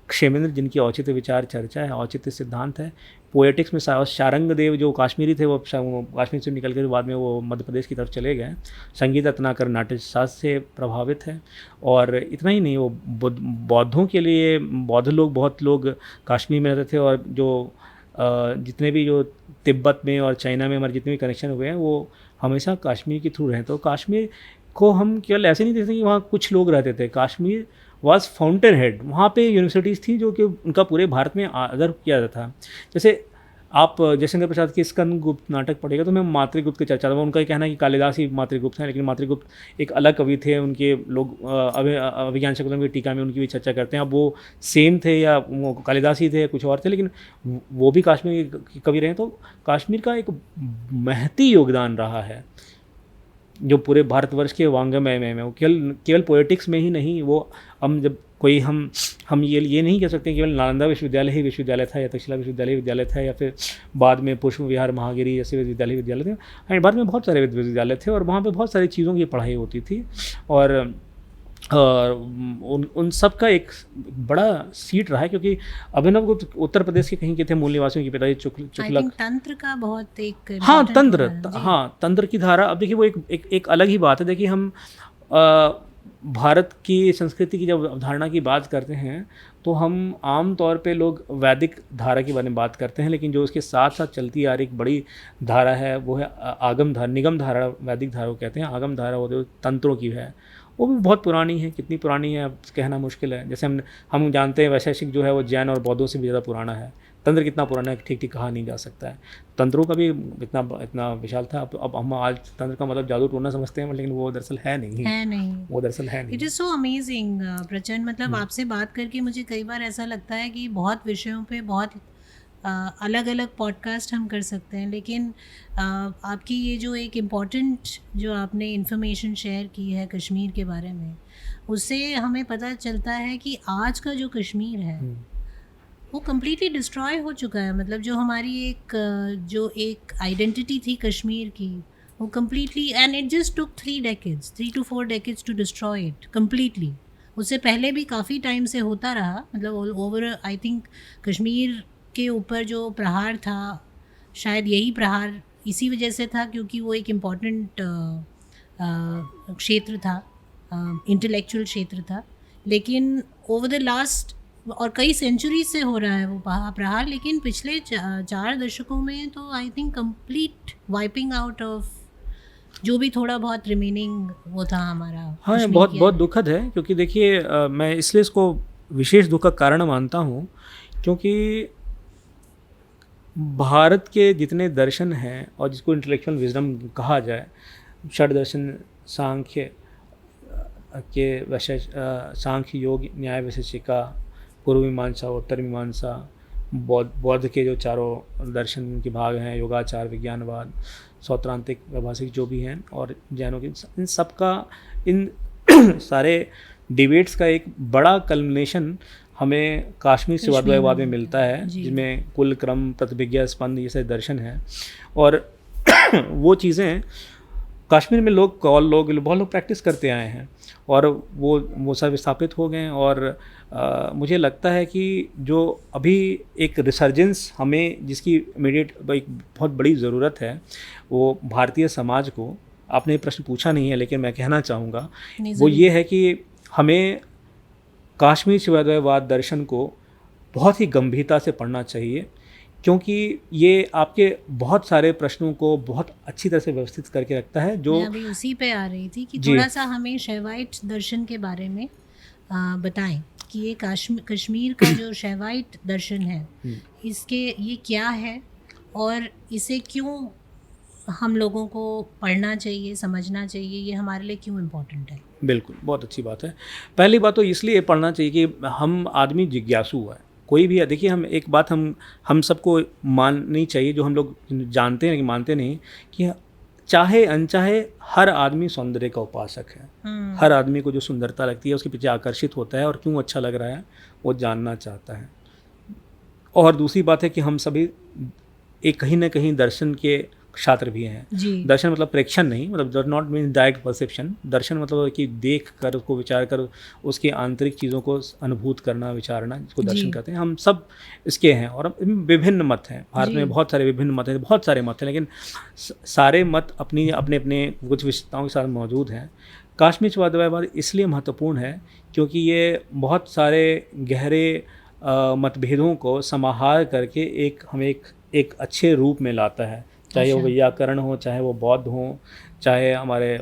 क्षेमेंद्र जिनकी औचित्य विचार चर्चा है, औचित्य सिद्धांत है। पोएटिक्स में शारंग देव जो कश्मीरी थे, वो कश्मीर से निकल कर बाद में वो मध्य प्रदेश की तरफ चले गए। संगीत रत्नाकर नाट्यशास्त्र से प्रभावित है। और इतना ही नहीं, वो बौद्धों के लिए बहुत लोग कश्मीर में रहते थे, और जो जितने भी जो तिब्बत में और चाइना में हमारे जितने भी कनेक्शन हुए हैं वो हमेशा कश्मीर के थ्रू रहे। तो कश्मीर को हम केवल ऐसे नहीं देखते कि वहाँ कुछ लोग रहते थे। कश्मीर वाज फाउंटेन हेड, वहाँ पे यूनिवर्सिटीज़ थी जो कि उनका पूरे भारत में आदर किया जाता था। जैसे आप जयशंकर प्रसाद की स्कंदगुप्त नाटक पढ़ेगा तो मैं मातृगुप्त की चर्चा, उनका कहना है कि कालिदास ही मातृगुप्त हैं, लेकिन मातृगुप्त एक अलग कवि थे। उनके लोग अभिज्ञान शकुंतलम की टीका में उनकी भी चर्चा करते हैं। अब वो सेम थे या वो कालिदास ही थे या कुछ और थे, लेकिन वो भी कश्मीर के कवि रहे। तो कश्मीर का एक महती योगदान रहा है जो पूरे भारतवर्ष के वांग्मय में वो केवल पोएटिक्स में ही नहीं, वो हम जब कोई हम ये नहीं कह सकते केवल नालंदा विश्वविद्यालय ही विश्वविद्यालय था या तक्षशिला विश्वविद्यालय था या फिर बाद में पुष्प विहार महागिरी जैसे विद्यालय थे। बाद में बहुत सारे विश्वविद्यालय थे और वहाँ पे बहुत सारी चीज़ों की पढ़ाई होती थी और उन सब का एक बड़ा सीट रहा है, क्योंकि अभिनवगुप्त उत्तर प्रदेश के कहीं के थे मूल निवासियों के पिताजी चुकलक। तंत्र का बहुत एक हाँ तंत्र की धारा। अब देखिए वो एक अलग ही बात है। देखिए हम भारत की संस्कृति की जब अवधारणा की बात करते हैं तो हम आम तौर पे लोग वैदिक धारा के बारे में बात करते हैं, लेकिन जो उसके साथ साथ चलती आ रही एक बड़ी धारा है वो है आगम धारा, निगम धारा, वैदिक धारा को कहते हैं। आगम धारा वो जो तंत्रों की है वो भी बहुत पुरानी है। कितनी पुरानी है अब कहना मुश्किल है। जैसे हम जानते हैं वैशेषिक जो है वो जैन और बौद्धों से भी ज़्यादा पुराना है। तंत्र कितना पुराना है ठीक कहा नहीं जा सकता है। तंत्रों का भी इतना विशाल था। अब हम आज तंत्र का मतलब जादू टोना समझते हैं, लेकिन वो दरअसल है नहीं। वो दरअसल है नहीं। इट इज़ सो अमेजिंग प्रचंड। मतलब आपसे बात करके मुझे कई बार ऐसा लगता है कि बहुत विषयों पे बहुत अलग अलग पॉडकास्ट हम कर सकते हैं, लेकिन आपकी ये जो एक इम्पॉर्टेंट जो आपने इन्फॉर्मेशन शेयर की है कश्मीर के बारे में, उससे हमें पता चलता है कि आज का जो कश्मीर है वो कम्प्लीटली डिस्ट्रॉय हो चुका है। मतलब जो हमारी एक आइडेंटिटी थी कश्मीर की वो completely, and it just took 3 to 4 decades to destroy it completely. उससे पहले भी काफ़ी टाइम से होता रहा। मतलब ओवर आई थिंक कश्मीर के ऊपर जो प्रहार था, शायद यही प्रहार इसी वजह से था क्योंकि वो एक इम्पॉर्टेंट क्षेत्र था, इंटेलेक्चुअल क्षेत्र था। लेकिन ओवर द लास्ट और कई सेंचुरी से हो रहा है वो प्रहार, लेकिन पिछले 4 दशकों में तो I think complete wiping out of जो भी थोड़ा बहुत रिमेनिंग वो था हमारा। हाँ ये बहुत दुखद है, क्योंकि देखिए मैं इसलिए इसको विशेष दुख का कारण मानता हूँ क्योंकि भारत के जितने दर्शन हैं और जिसको इंटेलेक्चुअल विजडम कहा जाए, षड दर्शन, सांख्य के सांख्य, योग, न्याय, वैशेषिका, पूर्व मीमांसा, उत्तर मीमांसा, बौद्ध के जो चारों दर्शन के भाग हैं, योगाचार, विज्ञानवाद, सौत्रांतिक, व्यावहारिक जो भी हैं, और जैनों के, इन सब का, इन सारे डिबेट्स का एक बड़ा कल्मिनेशन हमें कश्मीर सेवाद्वयवाद में मिलता है, जिसमें कुल, क्रम, प्रतिभिज्ञा, स्पंद ये सारे दर्शन हैं। और वो चीज़ें कश्मीर में बहुत लोग प्रैक्टिस करते आए हैं और वो सब स्थापित हो गए। और मुझे लगता है कि जो अभी एक रिसर्जेंस हमें, जिसकी इमीडिएट एक बहुत बड़ी ज़रूरत है, वो भारतीय समाज को, आपने प्रश्न पूछा नहीं है लेकिन मैं कहना चाहूँगा, वो ये है कि हमें कश्मीर सेवाद्वयवाद दर्शन को बहुत ही गंभीरता से पढ़ना चाहिए, क्योंकि ये आपके बहुत सारे प्रश्नों को बहुत अच्छी तरह से व्यवस्थित करके रखता है। जो मैं अभी उसी पे आ रही थी कि थोड़ा सा हमें शैवाइट दर्शन के बारे में बताएं कि ये कश्मीर का जो शैवाइट दर्शन है, इसके ये क्या है और इसे क्यों हम लोगों को पढ़ना चाहिए, समझना चाहिए, ये हमारे लिए क्यों इम्पोर्टेंट है? बिल्कुल, बहुत अच्छी बात है। पहली बात तो इसलिए पढ़ना चाहिए कि हम आदमी जिज्ञासु है, कोई भी है। देखिए हम एक बात हम सबको माननी चाहिए, जो हम लोग जानते हैं कि मानते नहीं, कि चाहे अनचाहे हर आदमी सौंदर्य का उपासक है। हर आदमी को जो सुंदरता लगती है उसके पीछे आकर्षित होता है और क्यों अच्छा लग रहा है वो जानना चाहता है। और दूसरी बात है कि हम सभी एक कहीं ना कहीं दर्शन के छात्र भी हैं। दर्शन मतलब प्रेक्षण नहीं, मतलब does not mean direct perception. दर्शन मतलब कि देख कर, उसको विचार कर, उसकी आंतरिक चीज़ों को अनुभूत करना, विचारना, जिसको दर्शन कहते हैं। हम सब इसके हैं और विभिन्न मत हैं। भारत में बहुत सारे विभिन्न मत हैं, बहुत सारे मत हैं, लेकिन सारे मत अपने अपने कुछ विशेषताओं के साथ मौजूद हैं। कश्मीर सेवाद्वयवाद इसलिए महत्वपूर्ण है क्योंकि ये बहुत सारे गहरे मतभेदों को समाहार करके हमें एक अच्छे रूप में लाता है। चाहे वो व्याकरण हो, चाहे वो बौद्ध हो, चाहे हमारे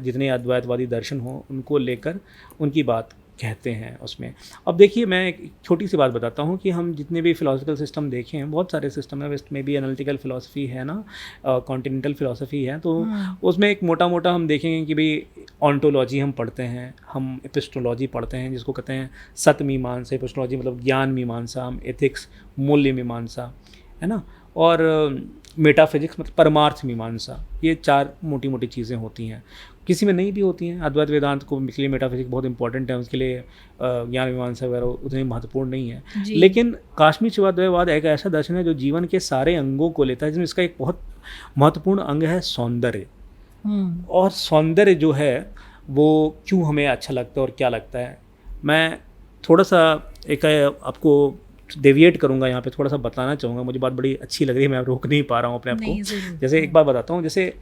जितने अद्वैतवादी दर्शन हो, उनको लेकर उनकी बात कहते हैं उसमें। अब देखिए मैं एक छोटी सी बात बताता हूँ कि हम जितने भी फिलोसफिकल सिस्टम देखे हैं, बहुत सारे सिस्टम है। वेस्ट में भी एनालिटिकल फिलोसफी है ना, कॉन्टिनेंटल फिलोसफी है, तो उसमें एक मोटा मोटा हम देखेंगे कि भाई ऑन्टोलॉजी हम पढ़ते हैं, हम एपिस्टोलॉजी पढ़ते हैं, जिसको कहते हैं सत्य मीमांसा। एपिस्टोलॉजी मतलब ज्ञान मीमांसा, हम एथिक्स, मूल्य मीमांसा, है ना, और मेटाफिजिक्स मतलब परमार्थ मीमांसा। ये 4 मोटी मोटी चीज़ें होती हैं। किसी में नहीं भी होती हैं। अद्वैत वेदांत को के लिए मेटाफिजिक्स बहुत इंपॉर्टेंट है, उसके लिए ज्ञान मीमांसा वगैरह उतनी महत्वपूर्ण नहीं है। लेकिन काश्मीर शिवाद्वैतवाद एक ऐसा दर्शन है जो जीवन के सारे अंगों को लेता है, जिसमें इसका एक बहुत महत्वपूर्ण अंग है सौंदर्य। और सौंदर्य जो है वो क्यों हमें अच्छा लगता है और क्या लगता है, मैं थोड़ा सा एक आपको डेविएट करूंगा यहाँ पे, थोड़ा सा बताना चाहूँगा। मुझे बात बड़ी अच्छी लग रही है, मैं रोक नहीं पा रहा हूँ अपने आप को। जैसे एक बात बताता हूँ, जैसे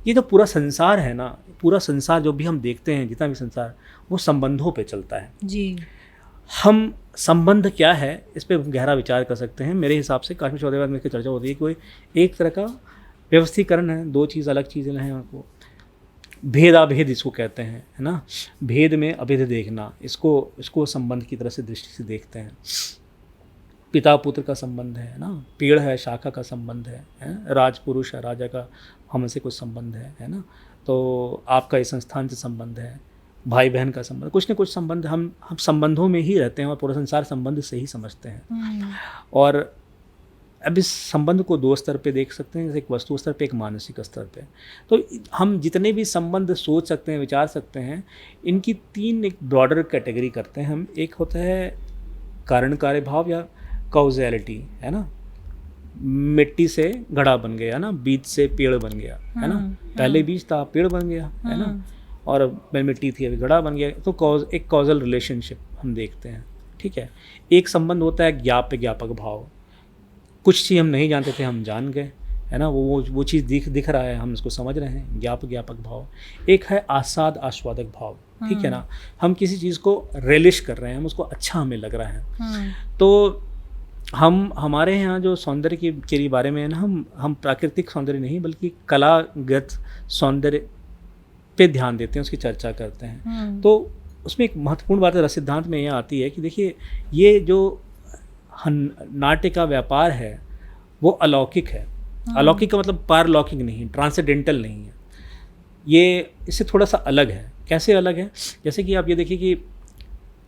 ये जो पूरा संसार है ना, पूरा संसार जो भी हम देखते हैं, जितना भी संसार, वो संबंधों पे चलता है जी। हम संबंध क्या है इस पे गहरा विचार कर सकते हैं। मेरे हिसाब से काश्मीर शिवाद्वैतवाद में इसकी चर्चा होती है, कोई एक तरह का व्यवस्थीकरण है, दो चीज़ अलग चीज़ें हैं उनको, भेदाभेद इसको कहते हैं, है ना, भेद में अभेद देखना, इसको संबंध की तरह से दृष्टि से देखते हैं। पिता पुत्र का संबंध है ना, पेड़ है शाखा का संबंध है, राजपुरुष है राजा का हमसे कुछ संबंध है ना, तो आपका इस संस्थान से संबंध है, भाई बहन का संबंध, कुछ न कुछ संबंध, हम संबंधों में ही रहते हैं और पूरा संसार संबंध से ही समझते हैं। और अब इस संबंध को दो स्तर पे देख सकते हैं, जैसे एक वस्तु स्तर पे, एक मानसिक स्तर पे। तो हम जितने भी संबंध सोच सकते हैं, विचार सकते हैं, इनकी तीन एक ब्रॉडर कैटेगरी करते हैं हम। एक होता है कारण कार्य भाव या कॉजेलिटी, है ना, मिट्टी से घड़ा बन गया ना, बीज से पेड़ बन गया, है ना, पहले बीज था पेड़ बन गया, है ना, और मिट्टी थी अभी घड़ा बन गया। तो एक कॉजल रिलेशनशिप हम देखते हैं, ठीक है। एक संबंध होता है ज्ञाप्य ज्ञापक भाव, कुछ चीज़ हम नहीं जानते थे हम जान गए, है ना, वो चीज़ दिख रहा है, हम उसको समझ रहे हैं, ज्ञापक भाव। एक है आस्वाद आस्वादक भाव, ठीक है ना, हम किसी चीज़ को रेलिश कर रहे हैं, हम उसको अच्छा हमें लग रहा है। तो हमारे यहाँ जो सौंदर्य के बारे में है ना, हम प्राकृतिक सौंदर्य नहीं बल्कि कलागत सौंदर्य पे ध्यान देते हैं, उसकी चर्चा करते हैं। तो उसमें एक महत्वपूर्ण बात रस सिद्धांत में यह आती है कि देखिए, ये जो नाट्य का व्यापार है वो अलौकिक है। अलौकिक का मतलब पारलौकिक नहीं, ट्रांसेंडेंटल नहीं है, ये इससे थोड़ा सा अलग है। कैसे अलग है? जैसे कि आप ये देखिए कि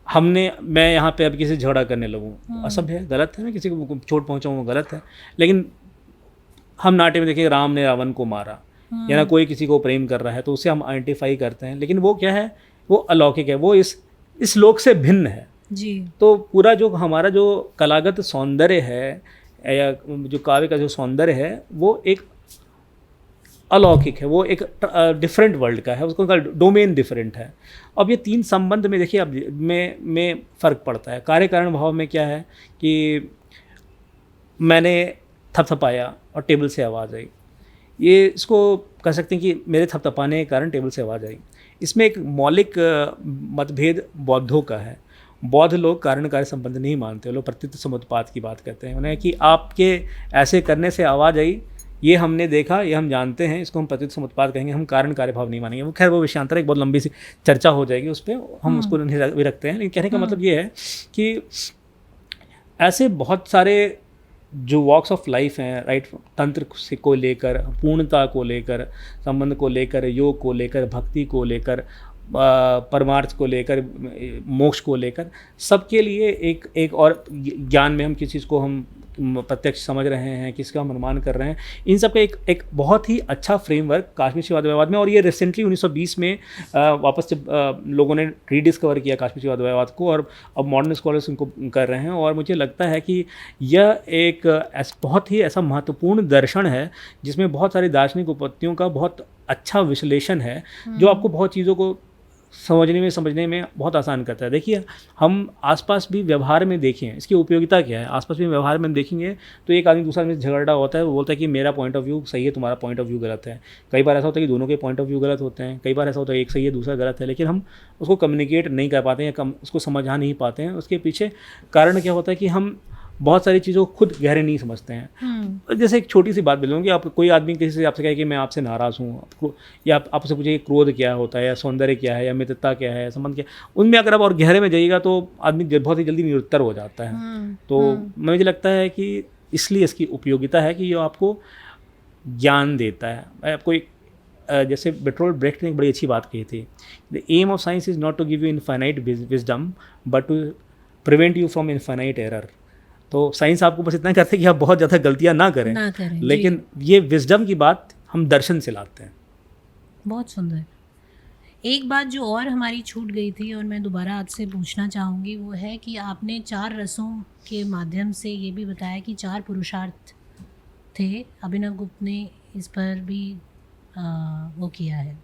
मैं यहाँ पे अब किसी से झगड़ा करने लगूँ, असभ्य है, गलत है, मैं किसी को चोट पहुँचाऊँ गलत है। लेकिन हम नाट्य में देखें राम ने रावण को मारा, या ना कोई किसी को प्रेम कर रहा है, तो उसे हम आइडेंटिफाई करते हैं। लेकिन वो क्या है, वो अलौकिक है, वो इस लोक से भिन्न है जी। तो पूरा जो हमारा जो कलागत सौंदर्य है या जो काव्य का जो सौंदर्य है, वो एक अलौकिक है, वो एक डिफरेंट वर्ल्ड का है, उसका डोमेन डिफरेंट है। अब ये तीन संबंध में देखिए अब में फ़र्क पड़ता है। कार्य कारण भाव में क्या है कि मैंने थपथपाया और टेबल से आवाज़ आई, ये इसको कह सकते हैं कि मेरे थपथपाने के कारण टेबल से आवाज़ आई। इसमें एक मौलिक मतभेद बौद्धों का है। बौद्ध लोग कारण कार्य संबंध नहीं मानते, लोग प्रतीत समुत्पाद की बात करते हैं। उन्हें कि आपके ऐसे करने से आवाज़ आई, ये हमने देखा, ये हम जानते हैं, इसको हम प्रतीत समुत्पाद कहेंगे, हम कारण कार्य भाव नहीं मानेंगे। वो खैर वो विषयांतर एक बहुत लंबी सी चर्चा हो जाएगी उस पर, हम उसको नहीं भी रखते हैं। लेकिन कहने का मतलब ये है कि ऐसे बहुत सारे जो वॉक्स ऑफ लाइफ हैं, राइट, तंत्र से को लेकर, पूर्णता को लेकर, संबंध को लेकर, योग को लेकर, भक्ति को लेकर, परमार्थ को लेकर, मोक्ष को लेकर, सबके लिए एक और ज्ञान में हम किस चीज़ को हम प्रत्यक्ष समझ रहे हैं, किसका हम अनुमान कर रहे हैं, इन सब का एक बहुत ही अच्छा फ्रेमवर्क काश्मीर शिवाद्वैतवाद में। और ये रिसेंटली 1920 में वापस जब लोगों ने रीडिस्कवर किया काश्मीर शिवाद्वैतवाद को, और अब मॉडर्न स्कॉलर्स उनको कर रहे हैं। और मुझे लगता है कि यह एक बहुत ही ऐसा महत्वपूर्ण दर्शन है जिसमें बहुत सारी दार्शनिक उपपत्तियों का बहुत अच्छा विश्लेषण है, जो आपको बहुत चीज़ों को समझने में बहुत आसान करता है। देखिए, हम आसपास भी व्यवहार में देखें इसकी उपयोगिता क्या है। आसपास भी व्यवहार में देखेंगे तो एक आदमी दूसरा आदमी से झगड़ा होता है, वो बोलता है कि मेरा पॉइंट ऑफ व्यू सही है, तुम्हारा पॉइंट ऑफ व्यू गलत है। कई बार ऐसा होता है कि दोनों के पॉइंट ऑफ व्यू गलत होते हैं, कई बार ऐसा होता है एक सही है दूसरा गलत है, लेकिन हम उसको कम्युनिकेट नहीं कर पाते हैं, उसको समझा नहीं पाते हैं। उसके पीछे कारण क्या होता है कि हम बहुत सारी चीज़ों को खुद गहरे नहीं समझते हैं। जैसे एक छोटी सी बात बोलूँगी, आप कोई आदमी किसी से आपसे कहे कि मैं आपसे नाराज़ हूँ, आपको, या आपसे पूछे कि क्रोध क्या होता है, या सौंदर्य क्या है, या मित्रता क्या है, संबंध क्या, उनमें अगर आप और गहरे में जाइएगा तो आदमी बहुत ही जल्दी निरुत्तर हो जाता है। तो मुझे लगता है कि इसलिए इसकी उपयोगिता है कि ये आपको ज्ञान देता है। मैं आपको एक जैसे बेर्टोल्ट ब्रेख्ट ने एक बड़ी अच्छी बात कही थी, the aim of science is not to give you infinite wisdom but to prevent you from infinite error. तो साइंस आपको बस इतना करते हैं कि आप बहुत ज़्यादा गलतियां ना करें, लेकिन ये विजडम की बात हम दर्शन से लाते हैं। बहुत सुंदर। एक बात जो और हमारी छूट गई थी और मैं दोबारा आपसे पूछना चाहूँगी वो है कि आपने 4 रसों के माध्यम से ये भी बताया कि 4 पुरुषार्थ थे। अभिनव गुप्त ने इस पर भी वो किया है,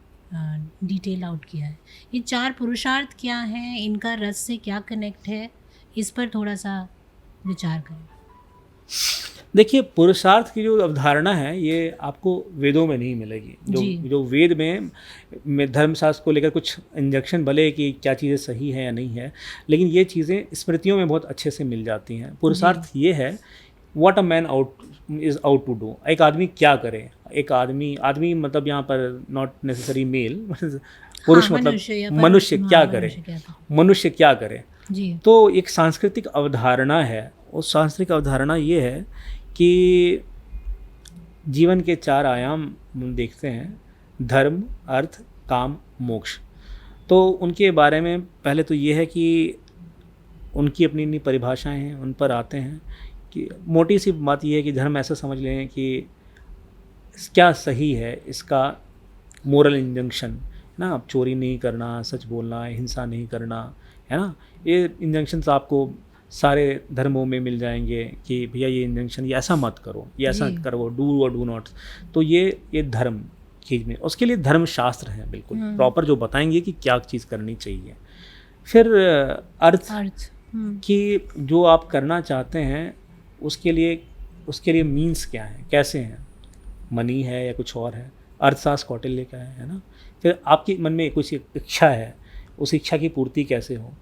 डिटेल आउट किया है। ये 4 पुरुषार्थ क्या हैं, इनका रस से क्या कनेक्ट है, इस पर थोड़ा सा विचार करें। देखिए, पुरुषार्थ की जो अवधारणा है ये आपको वेदों में नहीं मिलेगी। जो वेद में धर्मशास्त्र को लेकर कुछ इंजक्शन भले कि क्या चीज़ें सही है या नहीं है, लेकिन ये चीज़ें स्मृतियों में बहुत अच्छे से मिल जाती हैं। पुरुषार्थ ये है what a man is out to do. एक आदमी क्या करे, एक आदमी मतलब यहाँ पर नॉट नेसेसरी मेल, पुरुष मतलब मनुष्य क्या करे, मनुष्य क्या करे। तो एक सांस्कृतिक अवधारणा है। उस सांस्कृतिक अवधारणा ये है कि जीवन के 4 आयाम हम देखते हैं, धर्म, अर्थ, काम, मोक्ष। तो उनके बारे में पहले तो ये है कि उनकी अपनी अपनी परिभाषाएं हैं, उन पर आते हैं कि मोटी सी बात ये है कि धर्म ऐसा समझ लें कि क्या सही है, इसका मोरल इंजंक्शन ना, आप चोरी नहीं करना, सच बोलना, हिंसा नहीं करना, है ना। ये इंजंक्शंस आपको सारे धर्मों में मिल जाएंगे कि भैया ये इंजंक्शन, ये ऐसा मत करो, ये ऐसा करो, डू और डू नॉट। तो ये धर्म चीज़ में, उसके लिए धर्मशास्त्र हैं बिल्कुल प्रॉपर, जो बताएंगे कि क्या चीज़ करनी चाहिए। फिर अर्थ कि जो आप करना चाहते हैं उसके लिए मीन्स क्या है, कैसे हैं, मनी है या कुछ और है। अर्थशास्त्र कौटिल्य का है ना। फिर आपके मन में कुछ इच्छा है, उस इच्छा की पूर्ति कैसे हो।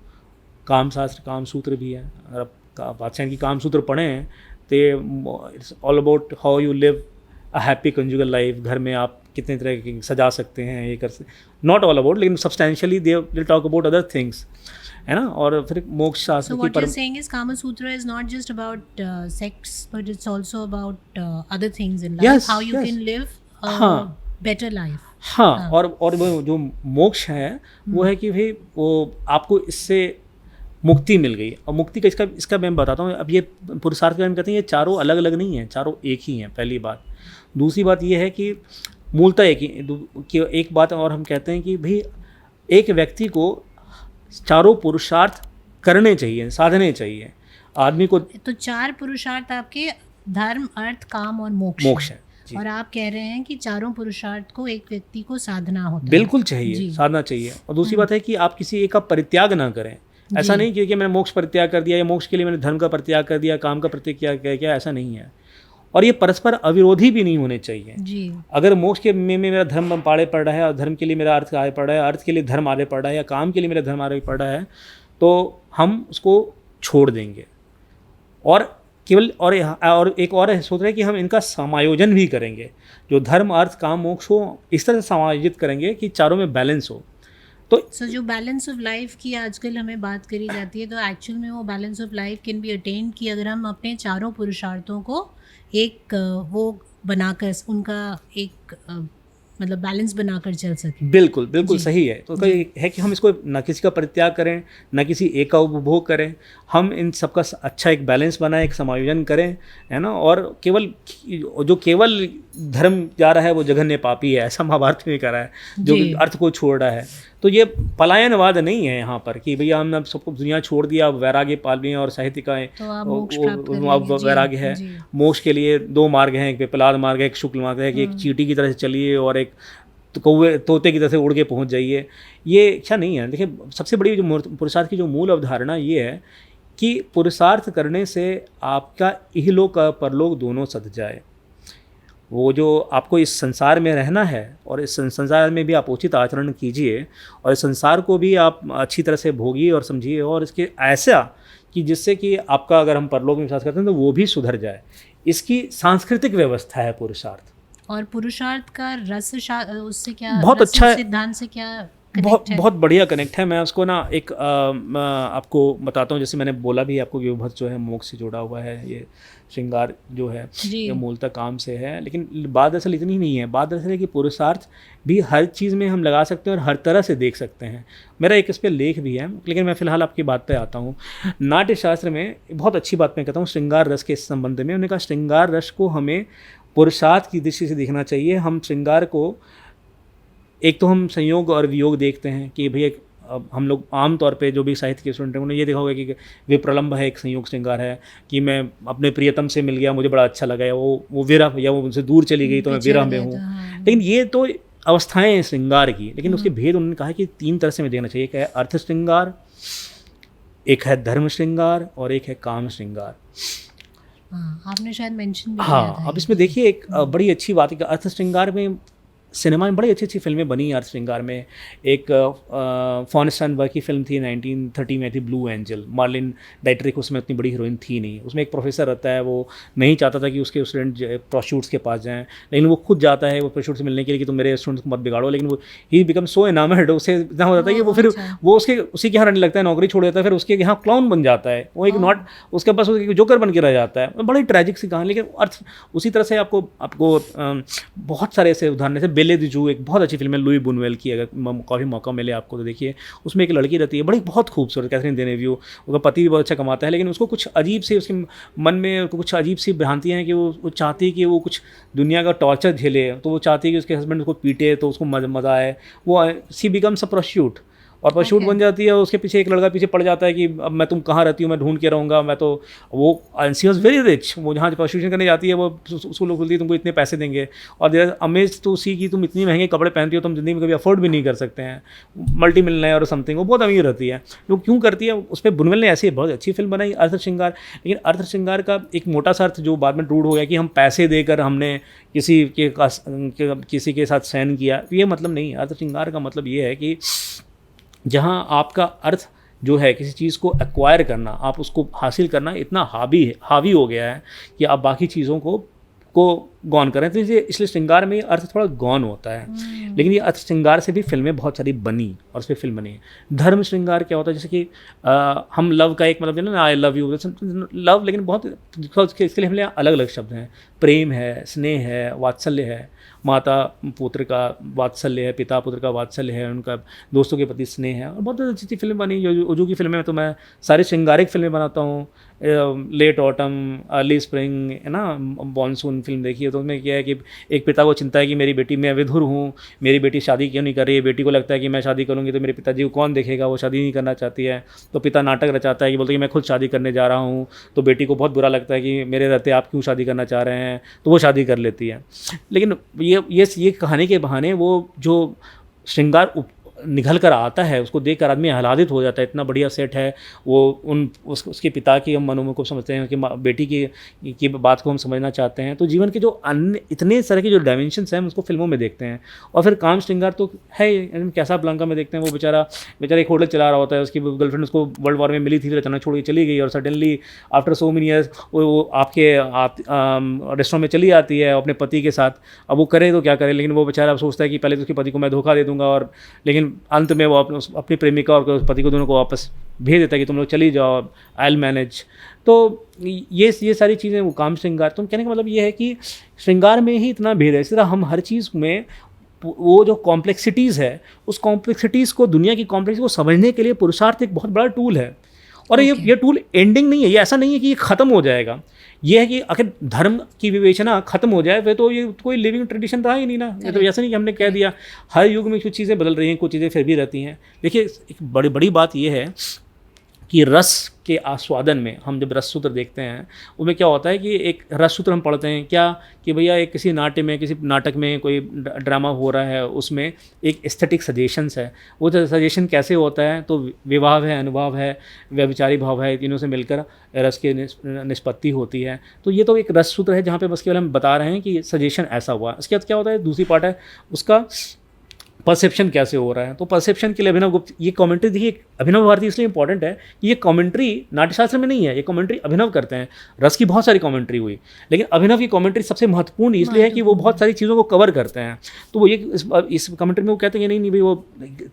कामशास्त्र, काम सूत्र भी है। अगर आप बादशाह की काम सूत्र पढ़ें तो it's all about how you live a happy conjugal life. घर में आप कितने तरह की सजा सकते हैं, ये कर सकते, नॉट ऑल अबाउट, लेकिन substantially they talk about other things, है ना। और फिर मोक्ष शास्त्र की what you're saying is Kama Sutra is not just about sex but it's also about other things in life, yes, how you yes. can live a better life. हाँ, और वो जो मोक्ष है वो है कि भाई वो आपको इससे मुक्ति मिल गई। और मुक्ति का इसका मैं बताता हूँ। अब ये पुरुषार्थ के बारे में कहते हैं, ये चारों अलग अलग नहीं हैं, चारों एक ही हैं, पहली बात। दूसरी बात ये है कि मूलतः एक बात और हम कहते हैं कि भाई एक व्यक्ति को चारों पुरुषार्थ करने चाहिए, साधने चाहिए आदमी को। तो 4 पुरुषार्थ आपके धर्म, अर्थ, काम और मोक्ष है। और आप कह रहे हैं कि चारों पुरुषार्थ को एक व्यक्ति को साधना होता है। बिल्कुल चाहिए, साधना चाहिए। और दूसरी बात है कि आप किसी एक का परित्याग ना करें। ऐसा नहीं कि मैंने मोक्ष परित्याग कर दिया या मोक्ष के लिए मैंने धर्म का परित्याग कर दिया, काम का परित्याग किया, ऐसा नहीं है। और ये परस्पर अविरोधी भी नहीं होने चाहिए जी। अगर मोक्ष के में मेरा धर्म आड़े पड़ रहा है और धर्म के लिए मेरा अर्थ आगे पड़ रहा है, अर्थ के लिए धर्म आगे पड़ रहा है, या काम के लिए मेरा धर्म आगे पड़ रहा है, तो हम उसको छोड़ देंगे। और केवल और एक और सोच रहे हैं कि हम इनका समायोजन भी करेंगे, जो धर्म, अर्थ, काम, मोक्ष हो, इस तरह से समायोजित करेंगे कि चारों में बैलेंस हो। तो जो बैलेंस ऑफ लाइफ की आजकल हमें बात करी जाती है, तो एक्चुअल में वो balance of life can be attend कि अगर हम अपने चारों पुरुषार्थों को एक वो बनाकर, उनका एक मतलब बैलेंस बनाकर चल सकें। बिल्कुल बिल्कुल सही है। तो कई है कि हम इसको न किसी का परित्याग करें, न किसी एक का उपभोग करें, हम इन सबका अच्छा एक बैलेंस बनाएं, एक समायोजन करें, है ना। और केवल धर्म जा रहा है वो जघन्य पापी है, ऐसा महाभारत में कह रहा है, जो अर्थ को छोड़ रहा है। तो ये पलायनवाद नहीं है यहाँ पर कि भैया हमने सबको दुनिया छोड़ दिया, अब वैराग्य पाल लिए और साहित्य का अब वैराग्य है। मोक्ष के लिए 2 मार्ग हैं, एक विपलाद मार्ग है, एक शुक्ल मार्ग है, कि एक चींटी की तरह से चलिए और एक तोते की तरह से उड़ के पहुँच जाइए। ये इच्छा नहीं है। देखिए, सबसे बड़ी जो पुरुषार्थ की जो मूल अवधारणा ये है कि पुरुषार्थ करने से आपका इहलोक परलोक दोनों सध जाए। वो जो आपको इस संसार में रहना है और इस संसार में भी आप उचित आचरण कीजिए और इस संसार को भी आप अच्छी तरह से भोगिए और समझिए, और इसके ऐसा कि जिससे कि आपका, अगर हम परलोक में विश्वास करते हैं तो वो भी सुधर जाए। इसकी सांस्कृतिक व्यवस्था है पुरुषार्थ। और पुरुषार्थ का रस उससे क्या, बहुत अच्छा सिद्धांत से क्या बहुत बढ़िया कनेक्ट है। मैं उसको ना एक आपको बताता हूँ। जैसे मैंने बोला भी आपको, विभव जो है मोक्ष से जुड़ा हुआ है, ये श्रृंगार जो है ये मूलतः काम से है। लेकिन बात दरअसल इतनी नहीं है। बात दरअसल है कि पुरुषार्थ भी हर चीज़ में हम लगा सकते हैं और हर तरह से देख सकते हैं। मेरा एक इस पर लेख भी है, लेकिन मैं फ़िलहाल आपकी बात पे आता हूँ। नाट्य शास्त्र में बहुत अच्छी बात मैं कहता हूँ श्रृंगार रस के संबंध में। उन्होंने कहा श्रृंगार रस को हमें पुरुषार्थ की दृष्टि से देखना चाहिए। हम श्रृंगार को एक तो हम संयोग और वियोग देखते हैं कि भैया अब हम लोग आम तौर पे जो भी साहित्य के स्टूडेंट हैं उन्हें ये देखा होगा कि विप्रलंभ है, एक संयोग श्रृंगार है कि मैं अपने प्रियतम से मिल गया, मुझे बड़ा अच्छा लगा, या वो विरह, या वो मुझसे दूर चली गई तो मैं बिछड़ विरह में गया हूँ। था, हाँ। लेकिन ये तो अवस्थाएं हैं श्रृंगार की, लेकिन उसके भेद उन्होंने कहा कि 3 तरह से हमें देखना चाहिए। एक है अर्थ श्रृंगार, एक है धर्म श्रृंगार, और एक है काम श्रृंगार। हाँ, आपने शायद मेंशन भी किया हाँ, था अब ये। इसमें देखिए एक बड़ी अच्छी बात है कि अर्थ श्रृंगार में सिनेमा में बड़ी अच्छी अच्छी फिल्में बनी। अर्थ श्रृंगार में एक फॉन स्टर्नबर्ग की फिल्म थी 1930 में, थी ब्लू एंजल। मार्लिन डाइटरिक उसमें उतनी बड़ी हीरोइन थी नहीं। उसमें एक प्रोफेसर रहता है, वो नहीं चाहता था कि उसके स्टूडेंट प्रोस्टिट्यूट्स के पास जाएं, लेकिन वो खुद जाता है वो प्रोस्टिट्यूट से मिलने के लिए कि तुम मेरे स्टूडेंट्स को मत बिगाड़ो। लेकिन वो ही बिकम सो एनामर्ड, उसे इतना हो जाता है कि वो फिर अच्छा। वो उसके यहाँ रहने लगता है, नौकरी छोड़ देता है, फिर उसके यहाँ क्लाउन बन जाता है। वो एक नॉट उसके पास जोकर बन के रह जाता है। बड़ी ट्रैजिक सी कहानी। लेकिन अर्थ उसी तरह से आपको बहुत सारे ऐसे उदाहरण, जैसे बेले दी जू, एक बहुत अच्छी फिल्म है लुई बुनवेल की, अगर कभी मौका मिले आपको तो देखिए। उसमें एक लड़की रहती है बड़ी बहुत खूबसूरत, कैथरीन देनेव्यू। उसका पति भी बहुत अच्छा कमाता है, लेकिन उसको कुछ अजीब सी उसके मन में कुछ अजीब सी भ्रांतियाँ हैं कि वो चाहती है कि वो कुछ दुनिया का टॉर्चर झेले। तो वो चाहती है कि उसके हस्बैंड उसको पीटे तो उसको मज़ा आए। वो सी बिकम्स अ प्रोस्टिट्यूट, और प्रोस्टिट्यूट बन जाती है। उसके पीछे एक लड़का पीछे पड़ जाता है कि अब मैं तुम कहाँ रहती हूँ, मैं ढूंढ के रहूँगा। मैं तो वो सी वॉज वेरी रिच। वो जहाँ प्रोस्टिट्यूशन करने जाती है वो उसको लोग बोलती है तुमको इतने पैसे देंगे, और देर अमेज टू सी कि तुम इतनी महंगे कपड़े पहनती हो, तुम जिंदगी में कभी अफोर्ड भी नहीं कर सकते हैं, मल्टी मिलनर और समथिंग। वो बहुत अमीर रहती है। वो क्यों करती है, उस पर बुनवेल ने ऐसी बहुत अच्छी फिल्म बनाई अर्थ श्रृंगार। लेकिन अर्थ श्रृंगार का एक मोटा सा अर्थ जो बाद में रूढ़ हो गया कि हम पैसे देकर हमने किसी के साथ सहन किया, ये मतलब नहीं है। अर्थ श्रृंगार का मतलब ये है कि जहाँ आपका अर्थ जो है किसी चीज़ को एक्वायर करना, आप उसको हासिल करना इतना हावी हो गया है कि आप बाकी चीज़ों को गौन करें। तो इसलिए श्रृंगार में अर्थ थोड़ा गौन होता है। लेकिन ये अर्थ श्रृंगार से भी फिल्में बहुत सारी बनी, और उस पर फिल्म बनी है। धर्म श्रृंगार क्या होता है, जैसे कि हम लव का एक मतलब ना, आई लव यू लव, लेकिन बहुत इसके लिए हमें अलग अलग शब्द हैं। प्रेम है, स्नेह है, वात्सल्य है, माता पुत्र का वात्सल्य है, पिता पुत्र का वात्सल्य है, उनका दोस्तों के प्रति स्नेह है। और बहुत अच्छी अच्छी फिल्म बनी। जो की फिल्में तो मैं सारी श्रृंगारिक फिल्में बनाता हूँ। लेट ऑटम, अर्ली स्प्रिंग है ना, मॉनसून फिल्म देखी है, तो उसमें क्या है कि एक पिता को चिंता है कि मेरी बेटी, मैं विधुर हूँ, मेरी बेटी शादी क्यों नहीं कर रही है। बेटी को लगता है कि मैं शादी करूँगी तो मेरे पिताजी को कौन देखेगा, वो शादी नहीं करना चाहती है। तो पिता नाटक रचाता है कि बोलते कि मैं खुद शादी करने जा रहा हूँ। तो बेटी को बहुत बुरा लगता है कि मेरे रहते आप क्यों शादी करना चाह रहे हैं, तो वो शादी कर लेती है। लेकिन ये कहानी के बहाने वो जो श्रृंगार निकल कर आता है उसको देखकर आदमी आह्लादित हो जाता है। इतना बढ़िया सेट है। वो उसके पिता की हम मनों को समझते हैं कि बेटी की बात को हम समझना चाहते हैं। तो जीवन के जो अन्य इतने तरह के जो डायमेंशंस हैं हम उसको फिल्मों में देखते हैं। और फिर काम श्रृंगार तो है, कैसाब्लांका में देखते हैं वो बेचारा एक होटल चला रहा होता है, उसकी गर्लफ्रेंड उसको वर्ल्ड वॉर में मिली थी, फिर अचानक छोड़ के चली गई, और suddenly after so many years वो आपके रेस्टोरेंट में चली आती है अपने पति के साथ। अब वो करे तो क्या करे, लेकिन वो बेचारा सोचता है कि पहले तो उसके पति को मैं धोखा दे दूंगा, और लेकिन अंत में वो अपनी प्रेमिका और पति को दोनों को वापस भेज देता है कि तुम लोग चली जाओ, आई विल मैनेज। तो ये सारी चीज़ें वो काम श्रृंगार। तो कहने का मतलब ये है कि श्रृंगार में ही इतना भेद है। इस तरह हम हर चीज़ में वो जो कॉम्प्लेक्सिटीज़ है, उस कॉम्प्लेक्सिटीज़ को, दुनिया की कॉम्प्लेक्सिटी को समझने के लिए पुरुषार्थ एक बहुत बड़ा टूल है। और ये टूल एंडिंग नहीं है। ये ऐसा नहीं है कि ये ख़त्म हो जाएगा। ये है कि अगर धर्म की विवेचना खत्म हो जाए तो ये कोई लिविंग ट्रेडिशन रहा ही नहीं ना। ये तो ऐसा नहीं कि हमने कह दिया। हर युग में कुछ चीज़ें बदल रही हैं, कुछ चीज़ें फिर भी रहती हैं। देखिए, एक बड़ी बात ये है कि रस के आस्वादन में हम जब रस सूत्र देखते हैं उसमें क्या होता है कि एक रस सूत्र हम पढ़ते हैं क्या कि भैया एक किसी नाट्य में, किसी नाटक में कोई ड्रामा हो रहा है, उसमें एक एस्थेटिक सजेशंस है। वो सजेशन कैसे होता है, तो विवाह है, अनुभाव है, व्यभिचारी भाव है, तीनों से मिलकर रस की निष्पत्ति होती है। तो ये तो एक रस सूत्र है जहाँ पे बस केवल हम बता रहे हैं कि सजेशन ऐसा हुआ। इसके बाद क्या होता है, दूसरी पार्ट है उसका परसेप्शन कैसे हो रहा है। तो परसेप्शन के लिए अभिनव गुप्त ये कमेंट्री देखिए, अभिनव भारती इसलिए इंपॉर्टेंट है कि ये कमेंट्री नाट्यशास्त्र में नहीं है, ये कमेंट्री अभिनव करते हैं। रस की बहुत सारी कमेंट्री हुई, लेकिन अभिनव की कमेंट्री सबसे महत्वपूर्ण इसलिए है कि वो बहुत सारी चीज़ों को कवर करते हैं। तो वो ये इस कमेंट्री में वो कहते हैं कि नहीं भाई, वो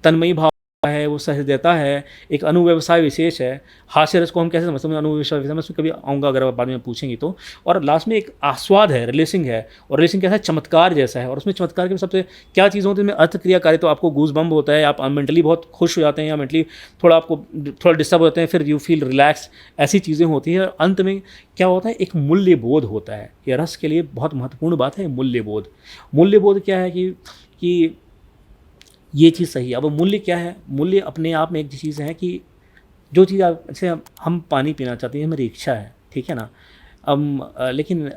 तन्मयी भाव है, वो सहृदयता है, एक अनुव्यवसाय विशेष है। हास्य रस को हम कैसे समझते हैं, अनुव्यवसाय विशेष, मैं उसमें कभी आऊँगा अगर आप बाद में पूछेंगी तो। और लास्ट में एक आस्वाद है, रिलेसिंग है, और रिलेसिंग कैसा है, चमत्कार जैसा है। और उसमें चमत्कार के सबसे क्या चीज़ होती है, में अर्थ क्रिया कार्य, तो आपको गूज बम्ब होता है, आप मेंटली बहुत खुश हो जाते हैं, या मेंटली थोड़ा डिस्टर्ब होते हैं, फिर यू फील रिलैक्स, ऐसी चीज़ें होती हैं। और अंत में क्या होता है, एक मूल्यबोध होता है। यह रस के लिए बहुत महत्वपूर्ण बात है, मूल्यबोध। मूल्यबोध क्या है कि ये चीज़ सही है। अब मूल्य क्या है? मूल्य अपने आप में एक चीज़ है कि जो चीज़ आप, जैसे हम पानी पीना चाहते हैं, मेरी इच्छा है, ठीक है ना। लेकिन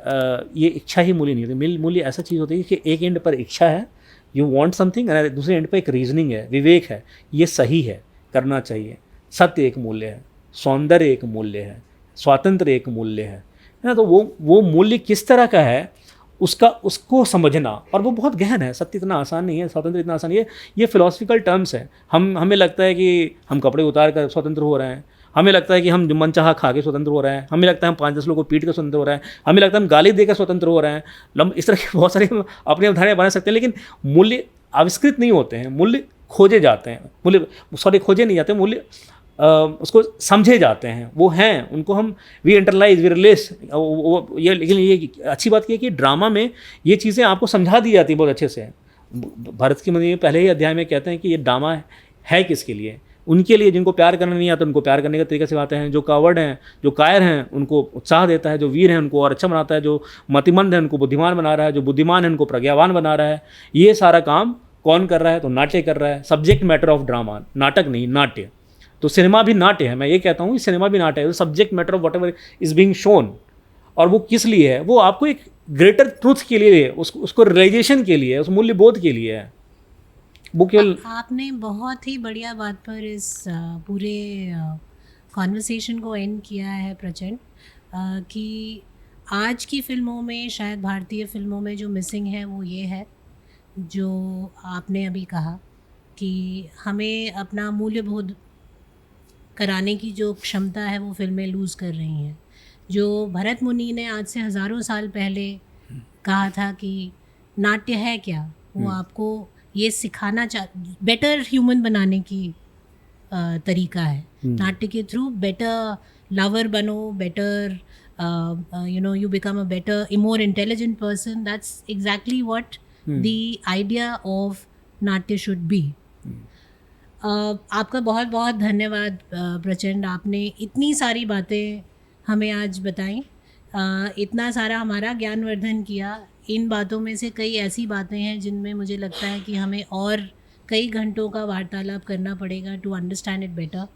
ये इच्छा ही मूल्य नहीं होती। मूल्य ऐसा चीज़ होती है कि एक एंड पर इच्छा है, यू वांट समथिंग, और दूसरे एंड पर एक रीजनिंग है, विवेक है, ये सही है, करना चाहिए। सत्य एक मूल्य है, सौंदर्य एक मूल्य है, स्वातंत्र्य एक मूल्य है ना। तो वो मूल्य किस तरह का है उसको समझना, और वो बहुत गहन है। सत्य इतना आसान नहीं है, स्वतंत्र इतना आसान नहीं है। ये फिलोसफिकल टर्म्स हैं। हमें लगता है कि हम कपड़े उतार कर स्वतंत्र हो रहे हैं, हमें लगता है कि हम मन चाहा खा के स्वतंत्र हो रहे हैं, हमें लगता है हम 5-10 लोगों को पीट कर स्वतंत्र हो रहे हैं, हमें लगता है हम गाली देकर स्वतंत्र हो रहे हैं। इस तरह की बहुत सारी अपनी अवधारणाएं बना सकते हैं, लेकिन मूल्य आविष्कृत नहीं होते हैं, मूल्य खोजे जाते हैं। खोजे नहीं जाते मूल्य, उसको समझे जाते हैं, वो हैं, उनको हम वी इंटरलाइज, वी रिलेस। ये लेकिन ये अच्छी बात ये कि ड्रामा में ये चीज़ें आपको समझा दी जाती है बहुत अच्छे से। भरत की मंदिर पहले ही अध्याय में कहते हैं कि ये ड्रामा है किसके लिए? उनके लिए जिनको प्यार करना नहीं आता, उनको प्यार करने का तरीका सिखाते हैं। जो कावर्ड हैं, जो कायर हैं, उनको उत्साह देता है। जो वीर हैं, उनको और अच्छा बनाता है। जो मतिमंद हैं, उनको बुद्धिमान बना रहा है। जो बुद्धिमान है, उनको प्रज्ञावान बना रहा है। ये सारा काम कौन कर रहा है? तो नाट्य कर रहा है। सब्जेक्ट मैटर ऑफ ड्रामा, नाटक नहीं, नाट्य। तो सिनेमा भी नाट्य है। मैं ये कहता हूँ सिनेमा भी नाट्य है। Subject matter of what ever is being shown. और वो किस लिए है? वो आपको एक ग्रेटर ट्रूथ के लिए है, उसको रियलाइजेशन के लिए है, उस मूल्य बोध के लिए है। वो केवल आपने बहुत ही बढ़िया बात पर इस पूरे कॉन्वर्सेशन को एंड किया है प्रचंड, कि आज की फ़िल्मों में, शायद भारतीय फ़िल्मों में जो मिसिंग है वो ये है, जो आपने अभी कहा कि हमें अपना मूल्यबोध कराने की जो क्षमता है वो फिल्में लूज़ कर रही हैं। जो भरत मुनि ने आज से हज़ारों साल पहले कहा था कि नाट्य है क्या, वो आपको ये सिखाना बेटर ह्यूमन बनाने की तरीका है। नाट्य के थ्रू बेटर लवर बनो, better you become a better, a more intelligent person. That's exactly what the idea of नाट्य should be. आपका बहुत बहुत धन्यवाद प्रचंड, आपने इतनी सारी बातें हमें आज बताई, इतना सारा हमारा ज्ञानवर्धन किया। इन बातों में से कई ऐसी बातें हैं जिनमें मुझे लगता है कि हमें और कई घंटों का वार्तालाप करना पड़ेगा टू अंडरस्टैंड इट बेटर।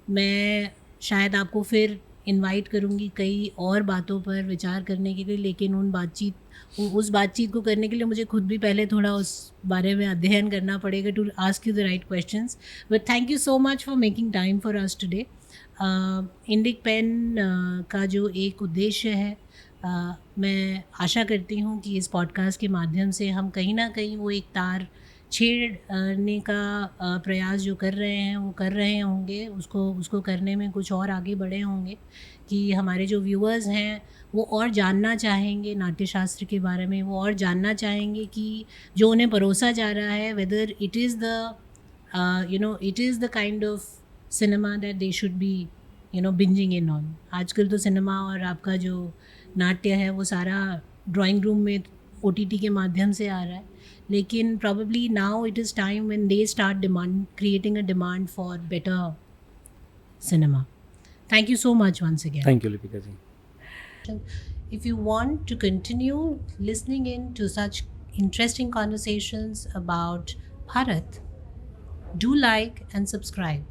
मैं शायद आपको फिर इनवाइट करूँगी कई और बातों पर विचार करने के लिए, लेकिन उस बातचीत को करने के लिए मुझे खुद भी पहले थोड़ा उस बारे में अध्ययन करना पड़ेगा to ask you the right questions. But thank you so much for making time for us today. Indic pen का जो एक उद्देश्य है, मैं आशा करती हूँ कि इस पॉडकास्ट के माध्यम से हम कहीं ना कहीं वो एक तार छेड़ने का प्रयास जो कर रहे हैं वो कर रहे होंगे, उसको करने में कुछ और आगे बढ़े होंगे, कि हमारे जो व्यूअर्स हैं वो और जानना चाहेंगे नाट्यशास्त्र के बारे में, वो और जानना चाहेंगे कि जो उन्हें परोसा जा रहा है, whether it is the kind of cinema that they should be bingeing in on. आजकल तो सिनेमा और आपका जो नाट्य है वो सारा ड्राइंग रूम में OTT के माध्यम से आ रहा है, लेकिन probably now it is time when they start creating a demand for better cinema. Thank you so much once again. Thank you, Lipika ji. If you want to continue listening in to such interesting conversations about Bharat, do like and subscribe.